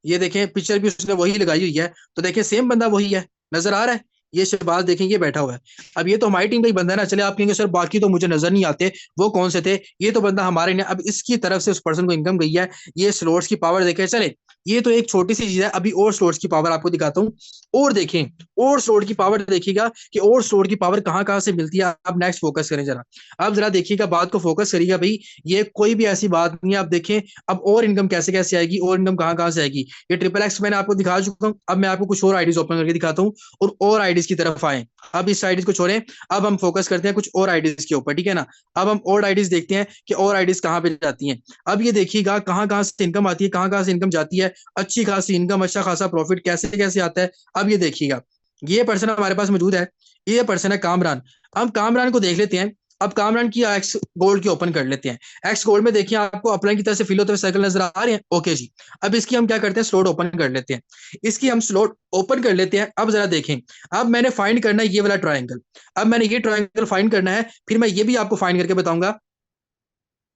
ये देखें पिक्चर भी उसने वही लगाई हुई है, तो देखें सेम बंदा वही है, नजर आ रहा है। ये शहबाज देखें, ये बैठा हुआ है। अब ये तो हमारी टीम का ही बंदा है ना। चले आप कहेंगे सर बाकी तो मुझे नजर नहीं आते, वो कौन से थे? ये तो बंदा हमारे ने। अब इसकी तरफ से उस पर्सन को इनकम गई है। ये स्लोट्स की पावर देखें। चले, ये तो एक छोटी सी चीज है, अभी और स्लोट्स की पावर आपको दिखाता हूँ। और देखें, और स्लोट की पावर देखिएगा कि और स्लोट की पावर कहाँ कहाँ से मिलती है। अब नेक्स्ट फोकस करें जरा, अब जरा देखिएगा, बात को फोकस करिएगा भाई। ये कोई भी ऐसी बात नहीं है। आप देखें अब और इनकम कैसे कैसे आएगी, और इनकम कहाँ कहाँ से आएगी। ये ट्रिपल एक्स मैंने आपको दिखा चुका हूँ। अब मैं आपको कुछ और आईडीज ओपन करके दिखाता हूँ, और आईडीज की तरफ आए। अब इस आईडीज को छोड़ें, अब हम फोकस करते हैं कुछ और आईडीज के ऊपर। ठीक है ना, अब हम और आईडीज देखते हैं कि और आईडीज कहाँ पे जाती हैं। अब ये देखिएगा कहाँ कहाँ से इनकम आती है, कहाँ कहाँ से इनकम जाती है। अच्छी खासी इनकम, अच्छा खासा प्रॉफिट कैसे कैसे आता है। अब ये देखिएगा, ये पर्सन हमारे पास मौजूद है, ये पर्सन है कामरान। अब कामरान को देख लेते हैं। अब कामरान की एक्स गोल्ड की ओपन कर लेते हैं। एक्स गोल्ड में देखिए आपको अपलाइन की तरह से फिल होते हुए सर्कल नजर आ रहे हैं। ओके जी, अब इसकी हम क्या करते हैं, स्लॉट ओपन कर लेते हैं। इसकी हम स्लॉट ओपन कर लेते हैं। अब जरा देखें, अब मैंने फाइंड करना है ये वाला ट्राइंगल। अब मैंने ये ट्राइंगल फाइंड करना है, फिर मैं ये भी आपको फाइंड करके बताऊंगा।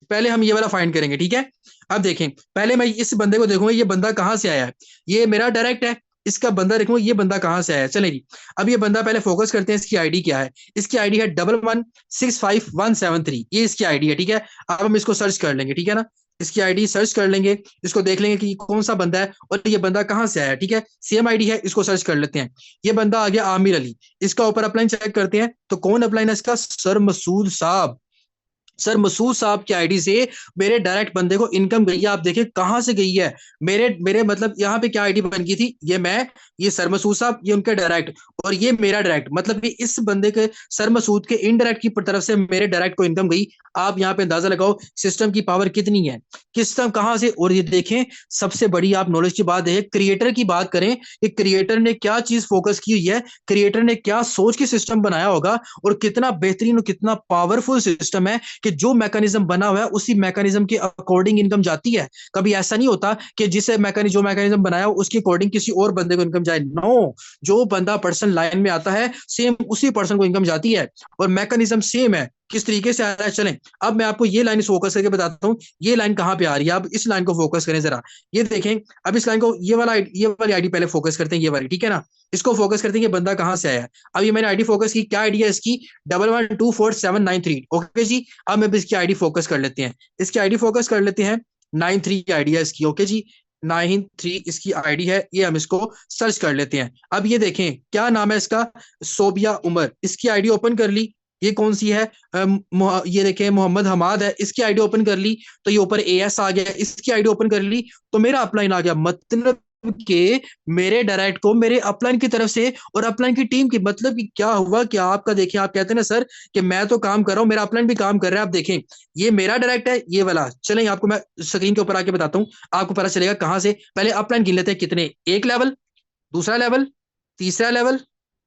पहले हम ये वाला फाइंड करेंगे। ठीक है, अब देखें, पहले मैं इस बंदे को देखूंगा, ये बंदा कहाँ से आया है। ये मेरा डायरेक्ट है, इसका बंदा देखूंगा ये बंदा कहाँ से आया है। चलेगी, अब ये बंदा पहले फोकस करते हैं, इसकी आईडी क्या है। इसकी आईडी है 1165173, ये इसकी आईडी है। ठीक है, अब हम इसको सर्च कर लेंगे। ठीक है ना, इसकी आईडी सर्च कर लेंगे, इसको देख लेंगे कि कौन सा बंदा है और ये बंदा कहाँ से आया है। ठीक है, सेम आईडी है, इसको सर्च कर लेते हैं। ये बंदा आ गया आमिर अली, इसका ऊपर अपलाइन चेक करते हैं, तो कौन अपलाइन है इसका, सर मसूद साहब। सर मसूद साहब की आईडी से मेरे डायरेक्ट बंदे को इनकम गई है। आप देखें कहां से गई है। मेरे मेरे मतलब यहाँ पे क्या आईडी बन गई थी, ये मैं, ये सर मसूद साहब, ये उनके डायरेक्ट, और ये मेरा डायरेक्ट। मतलब कि इस बंदे के, सर मसूद के इनडायरेक्ट की तरफ से मेरे डायरेक्ट को इनकम गई। आप यहाँ पे अंदाजा लगाओ सिस्टम की पावर कितनी है, सिस्टम कहां से। और ये देखें, सबसे बड़ी आप नॉलेज की बात है, क्रिएटर की बात करें कि क्रिएटर ने क्या चीज फोकस की हुई है, क्रिएटर ने क्या सोच के सिस्टम बनाया होगा, और कितना बेहतरीन और कितना पावरफुल सिस्टम है कि जो मैकेनिज्म बना हुआ है उसी मैकेनिज्म के अकॉर्डिंग इनकम जाती है। कभी ऐसा नहीं होता कि जिसे जो मैकेनिज्म बनाया हो उसके अकॉर्डिंग किसी और बंदे को इनकम जाए। नो, जो बंदा पर्सन लाइन में आता है सेम उसी पर्सन को इनकम जाती है, और मैकेनिज्म सेम है। किस तरीके से आ रहा है। चलें अब मैं आपको ये लाइन फोकस करके बताता हूँ, ये लाइन कहाँ पे आ रही है। आप इस लाइन को फोकस करें जरा, ये देखें। अब इस लाइन को, ये वाली आईडी पहले फोकस करते हैं, ये वाली, ठीक है ना। इसको फोकस करते हैं, ये बंदा कहाँ से आया है। अब ये मैंने आईडी फोकस की, क्या आईडी है इसकी, 11247993। ओके जी। अब मैं इसकी आईडी फोकस कर लेते हैं, इसकी आईडी फोकस कर लेते हैं। 93 की आईडी है इसकी। ओके जी, 93 इसकी आईडी है। ये हम इसको सर्च कर लेते हैं। अब ये देखें क्या नाम है इसका, सोबिया उमर। इसकी आईडी ओपन कर ली। ये कौन सी है, ये देखें मोहम्मद हमाद है, इसकी आईडी ओपन कर ली तो ये ऊपर एएस आ गया। इसकी आईडी ओपन कर ली तो मेरा अपलाइन आ गया। मतलब के मेरे डायरेक्ट को मेरे अपलाइन की तरफ से और अपलाइन की टीम की, मतलब कि क्या हुआ कि आपका देखें, आप कहते हैं ना सर कि मैं तो काम कर रहा हूं, मेरा अपलाइन भी काम कर रहा है। आप देखें ये मेरा डायरेक्ट है, ये वाला। चलें आपको मैं स्क्रीन के ऊपर आके बताता हूँ, आपको पता चलेगा कहां से। पहले अपलाइन गिन लेते हैं कितने, एक लेवल, दूसरा लेवल, तीसरा लेवल।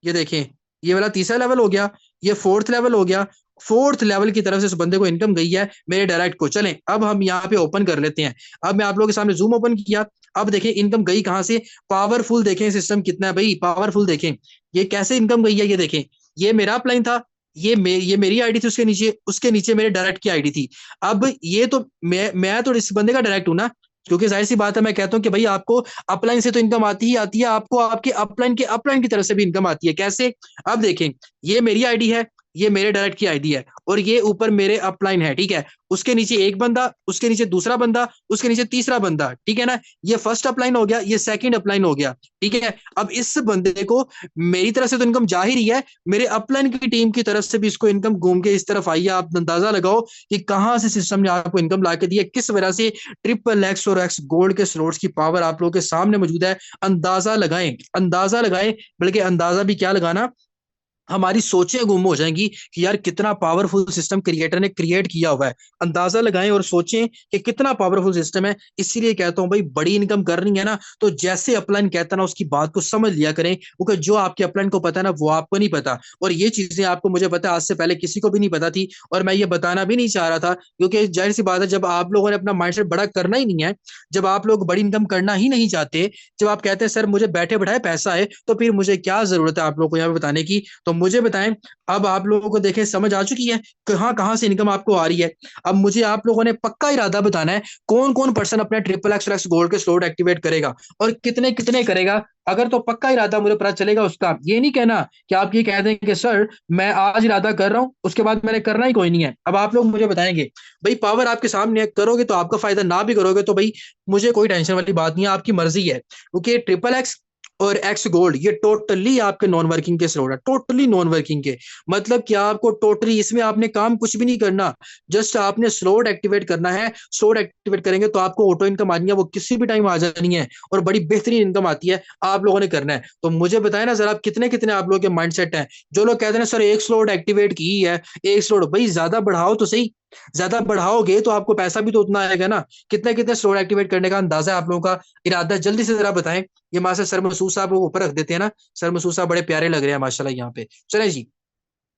ये देखें ये वाला तीसरा लेवल हो गया, ये फोर्थ लेवल हो गया। फोर्थ लेवल की तरफ से उस बंदे को इनकम गई है मेरे डायरेक्ट को। चलें अब हम यहाँ पे ओपन कर लेते हैं। अब मैं आप लोगों के सामने जूम ओपन किया। अब देखें इनकम गई कहां से, पावरफुल देखें सिस्टम कितना है भाई, पावरफुल देखें ये कैसे इनकम गई है। ये देखें ये मेरा अपलाइन था, ये मेरी आईडी थी, उसके नीचे मेरे डायरेक्ट की आईडी थी। अब ये तो मैं तो इस बंदे का डायरेक्ट हूं ना, क्योंकि जाहिर सी बात है, मैं कहता हूँ कि भाई आपको अपलाइन से तो इनकम आती ही आती है, आपको आपके अपलाइन की तरफ से भी इनकम आती है। कैसे, अब देखें ये मेरी आईडी है, ये मेरे डायरेक्ट की आईडी है, और ये ऊपर मेरे अपलाइन है, ठीक है। उसके नीचे एक बंदा, उसके नीचे दूसरा बंदा, उसके नीचे तीसरा बंदा, ठीक है ना। ये फर्स्ट अपलाइन हो गया, ये सेकंड अपलाइन हो गया, ठीक है। अब इस बंदे को मेरी तरफ से तो इनकम जा ही रही है, मेरे अपलाइन की टीम की तरफ से भी इसको इनकम घूम के इस तरफ आई है। आप अंदाजा लगाओ कि कहां से सिस्टम ने आपको इनकम ला के दी है, किस वजह से। ट्रिपल एक्स और एक्स गोल्ड के स्लॉट्स की पावर आप लोगों के सामने मौजूद है। अंदाजा लगाएं, अंदाजा लगाएं, बल्कि अंदाजा भी क्या लगाना, हमारी सोचें गुम हो जाएंगी कि यार कितना पावरफुल सिस्टम क्रिएटर ने क्रिएट किया हुआ है। अंदाजा लगाएं और सोचें कि कितना पावरफुल सिस्टम है। इसीलिए कहता हूं भाई, बड़ी इनकम करनी है ना तो जैसे अपलाइन कहता है ना, उसकी बात को समझ लिया करें, क्योंकि जो आपके अपलाइन को पता है ना वो आपको नहीं पता। और ये चीजें आपको, मुझे पता है, आज से पहले किसी को भी नहीं पता थी, और मैं ये बताना भी नहीं चाह रहा था, क्योंकि जाहिर सी बात है, जब आप लोगों ने अपना माइंडसेट बड़ा करना ही नहीं है, जब आप लोग बड़ी इनकम करना ही नहीं चाहते, जब आप कहते हैं सर मुझे बैठे बैठाए पैसा है, तो फिर मुझे क्या जरूरत है आप लोगों को यहाँ पे बताने की। तो मुझे बताएं, अब आप लोगों को देखें समझ आ चुकी है कहाँ कहाँ से इनकम आपको आ रही है। अब मुझे आप लोगों ने पक्का इरादा बताना है, कौन कौन पर्सन अपने ट्रिपल एक्स एक्स गोल्ड के स्लॉट एक्टिवेट करेगा और कितने कितने करेगा। अगर तो पक्का इरादा मुझे पता चलेगा उसका, ये नहीं कहना कि आप ये कह दें कि सर मैं आज इरादा कर रहा हूं, उसके बाद मैंने करना ही कोई नहीं है। अब आप लोग मुझे बताएंगे, भाई पावर आपके सामने है, करोगे तो आपका फायदा, ना भी करोगे तो भाई मुझे कोई टेंशन वाली बात नहीं है, आपकी मर्जी है। क्योंकि ट्रिपल एक्स और एक्स गोल्ड ये टोटली आपके नॉन वर्किंग के स्लॉट है, टोटली नॉन वर्किंग के। मतलब कि आपको टोटली इसमें आपने काम कुछ भी नहीं करना, जस्ट आपने स्लॉट एक्टिवेट करना है। स्लॉट एक्टिवेट करेंगे तो आपको ऑटो इनकम आनी है, वो किसी भी टाइम आ जानी है, और बड़ी बेहतरीन इनकम आती है। आप लोगों ने करना है। तो मुझे बताएं ना जरा, आप कितने कितने आप लोगों के माइंडसेट हैं। जो लोग कहते हैं सर एक स्लॉट एक्टिवेट की है, एक स्लॉट, भाई ज्यादा बढ़ाओ तो सही, ज्यादा बढ़ाओगे तो आपको पैसा भी तो उतना आएगा ना। कितने कितने स्लॉट एक्टिवेट करने का अंदाजा है आप लोगों का, इरादा जल्दी से जरा बताएं। ये मां से सर मसूद साहब को ऊपर रख देते हैं ना, सर मसूद साहब बड़े प्यारे लग रहे हैं माशाल्लाह यहाँ पे। चले जी,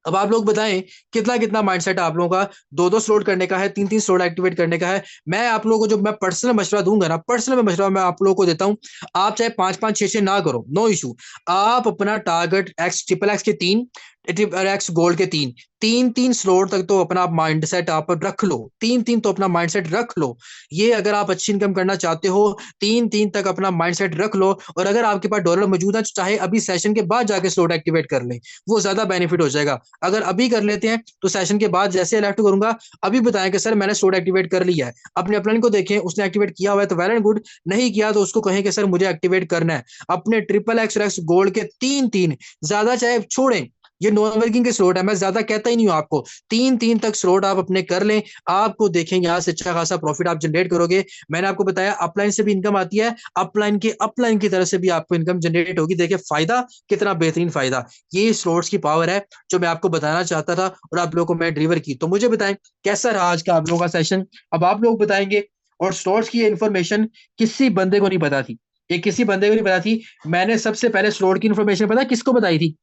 अब आप लोग बताएं कितना कितना माइंडसेट आप लोगों का, दो दो स्लॉट करने का है, तीन तीन स्लॉट एक्टिवेट करने का है। मैं आप लोगों को जो मैं पर्सनल मशवरा दूंगा ना, पर्सनल मशवरा मैं आप लोगों को देता हूं, आप चाहे पांच पांच छह छह ना करो, नो इशू। आप अपना टारगेट एक्स ट्रिपल एक्स के तीन, ट्रिपल एक्स गोल्ड के तीन, तीन तीन स्लॉट तक तो अपना माइंडसेट आप रख लो, तीन तीन तो अपना माइंडसेट रख लो। ये अगर आप अच्छी इनकम करना चाहते हो, तीन तीन तक अपना माइंडसेट रख लो। और अगर आपके पास डॉलर मौजूद है, चाहे अभी सेशन के बाद जाके स्लॉट एक्टिवेट कर लें, वो ज्यादा बेनिफिट हो जाएगा। अगर अभी कर लेते हैं तो सेशन के बाद जैसे इलेक्ट करूंगा, अभी बताएं कि सर मैंने स्लॉट एक्टिवेट कर लिया है, अपने अपलाइन को देखें, उसने एक्टिवेट किया हुआ है तो वेल एंड गुड, नहीं किया तो उसको कहें कि सर मुझे एक्टिवेट करना है। अपने ट्रिपल एक्स एक्स गोल्ड के तीन तीन, ज्यादा चाहे छोड़ें, ये नॉन वर्किंग के स्लॉट है, मैं ज्यादा कहता ही नहीं हूं आपको, तीन तीन तक स्लॉट आप अपने कर लें। आपको देखेंगे यहाँ से अच्छा खासा प्रॉफिट आप जनरेट करोगे। मैंने आपको बताया अपलाइन से भी इनकम आती है, अपलाइन की तरफ से भी आपको इनकम जनरेट होगी। देखिए फायदा कितना बेहतरीन फायदा, ये स्लॉट्स की पावर है जो मैं आपको बताना चाहता था, और आप लोगों को मैं डिलीवर की। तो मुझे बताएं कैसा रहा आज का आप लोगों का सेशन, अब आप लोग बताएंगे। और स्लॉट्स की इन्फॉर्मेशन किसी बंदे को नहीं पता थी, ये किसी बंदे को नहीं पता थी। मैंने सबसे पहले स्लॉट की इन्फॉर्मेशन पता किसको बताई थी,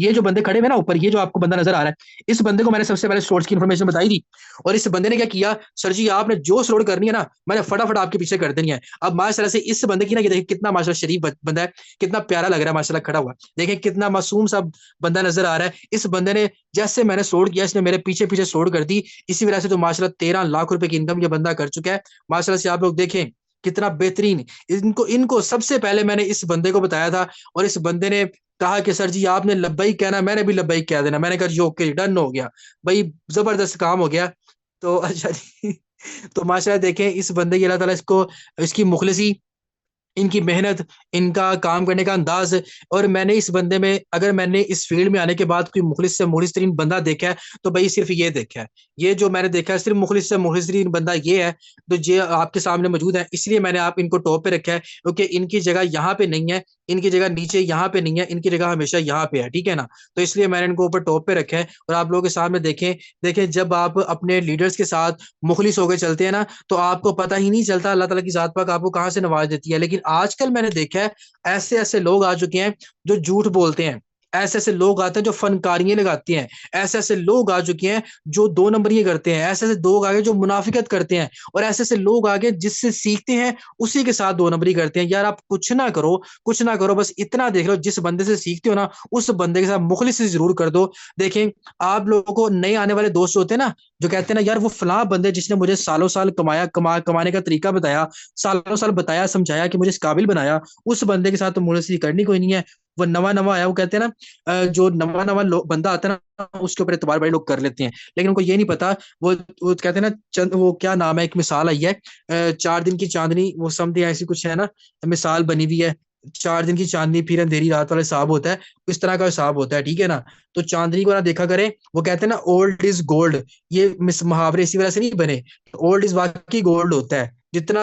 ये जो बंदे खड़े हुए ना ऊपर, ये जो आपको बंदा नजर आ रहा है, इस बंदे को मैंने सबसे पहले स्लॉट्स की इन्फॉर्मेशन बताई थी, और इस बंदे ने क्या किया, सर जी आपने जो स्लॉट करनी है ना, मैंने फटाफट आपके पीछे कर देनी है। अब माशाल्लाह से इस बंदे की ना, ये देखिए कितना माशाल्लाह शरीफ बंदा है, कितना प्यारा लग रहा है माशाल्लाह खड़ा हुआ, देखें कितना मासूम सा बंदा नजर आ रहा है। इस बंदे ने जैसे मैंने स्लॉट किया, इसने मेरे पीछे पीछे स्लॉट कर दी, इसी वजह से तो माशाल्लाह 13 लाख रुपए की इनकम ये बंदा कर चुका है। माशाल्लाह से आप लोग देखें कितना बेहतरीन। इनको इनको सबसे पहले मैंने इस बंदे को बताया था, और इस बंदे ने कहा कि सर जी आपने लब्बैक कहना, मैंने भी लब्बैक कह देना। मैंने कहा ओके डन हो गया भाई, जबरदस्त काम हो गया। तो अच्छा जी तो माशाल्लाह देखें इस बंदे की, अल्लाह ताला इसको, इसकी मुखलिसी, इनकी मेहनत, इनका काम करने का अंदाज। और मैंने इस बंदे में, अगर मैंने इस फील्ड में आने के बाद कोई मुखलिस से मुखलिस तरीन बंदा देखा है, तो भाई सिर्फ ये देखा है। ये जो मैंने देखा है सिर्फ मुखलिस से मुखलिस तरीन बंदा ये है, तो ये आपके सामने मौजूद है। इसलिए मैंने आप इनको टॉप पे रखा है, क्योंकि इनकी जगह यहाँ पे नहीं है, इनकी जगह नीचे यहाँ पे नहीं है, इनकी जगह हमेशा यहाँ पे है, ठीक है ना। तो इसलिए मैंने इनको ऊपर टॉप पे रखा है। और आप लोगों के सामने देखें, देखें जब आप अपने लीडर्स के साथ मुखलिस होकर चलते हैं ना, तो आपको पता ही नहीं चलता अल्लाह ताला की जात पाक आपको कहाँ से नवाज देती है। लेकिन आजकल मैंने देखा है ऐसे ऐसे लोग आ चुके हैं जो झूठ बोलते हैं, ऐसे ऐसे लोग आते हैं जो फनकारियां लगाते हैं, ऐसे ऐसे लोग आ चुके हैं जो दो नंबरियां करते हैं, ऐसे ऐसे लोग आगे जो मुनाफिकत करते हैं, और ऐसे ऐसे लोग आगे जिससे सीखते हैं उसी के साथ दो नंबरी करते हैं। यार आप कुछ ना करो, कुछ ना करो, बस इतना देख लो, जिस बंदे से सीखते हो ना उस बंदे के साथ मुखलिस जरूर कर दो। देखें आप लोगों को नए आने वाले दोस्त होते हैं ना, जो कहते हैं ना यार वो फलां बंदे जिसने मुझे सालों साल कमाने का तरीका बताया, सालों साल बताया समझाया कि मुझे इस काबिल बनाया, उस बंदे के साथ तो मुझे करनी कोई नहीं है। वो नवा नवा आया, वो कहते हैं ना जो नवा नवा बंदा आता है ना उसके ऊपर एतबार बड़े लोग कर लेते हैं, लेकिन उनको ये नहीं पता। वो कहते हैं ना वो क्या नाम है, एक मिसाल आई है 4 दिन की चांदनी, वो समथिंग ऐसी कुछ है ना, मिसाल बनी हुई है। 4 दिन की चांदनी फिर अंधेरी रात वाला हिसाब होता है, इस तरह का हिसाब होता है, ठीक है ना। तो चांदनी को ना देखा करें, वो कहते हैं ना ओल्ड इज गोल्ड, ये मुहावरे इसी वजह से नहीं बने। ओल्ड इज वाकई गोल्ड होता है, जितना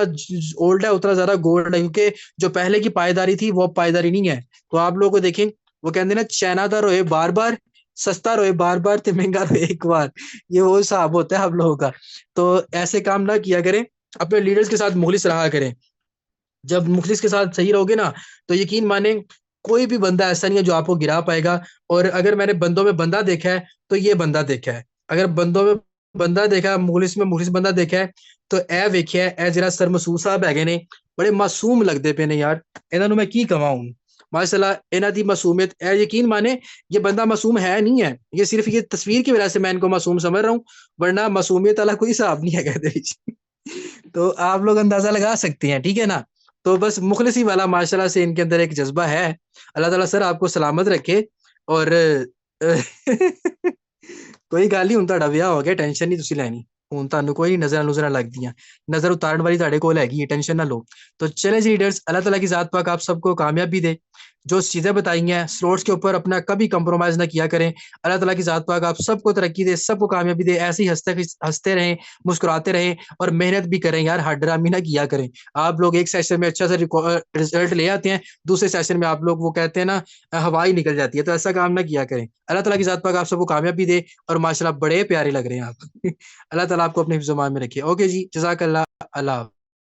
ओल्ड है उतना ज्यादा गोल्ड है, क्योंकि जो पहले की पायदारी थी वो पायदारी नहीं है। तो आप लोगों को देखें, वो कहते हैं ना चाइनादार रोए बार बार, सस्ता रोए बार बार, तो महंगा रोए एक बार, ये वो हिसाब होता है आप लोगों का। तो ऐसे काम ना किया करें, अपने लीडर्स के साथ मुखलिस रहा करें। जब मुखलिस के साथ सही रहोगे ना, तो यकीन माने कोई भी बंदा ऐसा नहीं है जो आपको गिरा पाएगा। और अगर मैंने बंदों में बंदा देखा है, तो ये बंदा देखा है। अगर बंदों में बंदा देखा, मुखलिस में मुखलिस बंदा देखा है, तो ए वेख्या ए जरा सर मसूद साहब है ने, बड़े मासूम लगते पे ने यार, इन्हों मैं की कवा हूं। माशाल्लाह इन्हों की मासूमियत ए यकीन माने, ये बंदा मासूम है नहीं है, ये सिर्फ ये तस्वीर की वजह से मैं इनको मासूम समझ रहा हूँ, वरना मासूमियत वाला कोई हिसाब नहीं है तो आप लोग अंदाजा लगा सकते हैं, ठीक है ना। तो बस मुखलिसी वाला माशाल्लाह से इनके अंदर एक जज्बा है। अल्लाह ताला सर आपको सलामत रखे। और कोई गल नहीं, हुण तुहाडा विआह हो गया, टेंशन नहीं तुसी लैनी। हुण तुहानू कोई नज़रां नुज़रां लगदियां, नज़र उतारन वाली तुहाडे कोल हैगी है, टेंशन ना लो। तो चलें जी लीडर्स, अल्लाह ताला की ज़ात पाक आप सबको कामयाबी दे। जो चीज़ें बताई हैं स्लॉट्स के ऊपर अपना कभी कंप्रोमाइज़ ना किया करें। अल्लाह ताला की ज़ात पाक आप सबको तरक्की दे, सबको कामयाबी दे। ऐसे ही हँसते हँसते रहें, मुस्कुराते रहें, और मेहनत भी करें यार, हड्डरामी ना किया करें। आप लोग एक सेशन में अच्छा सा रिजल्ट ले आते हैं, दूसरे सेशन में आप लोग वो कहते हैं ना हवा ही निकल जाती है, तो ऐसा काम ना किया करें। अल्लाह ताला की ज़ात पाक आप सबको कामयाबी दे। और माशाल्लाह बड़े प्यारे लग रहे हैं आप अल्लाह ताला आपको अपने हिफ्ज़-ओ-मान में रखे। ओके जी, जज़ाकल्लाह, अल्लाह।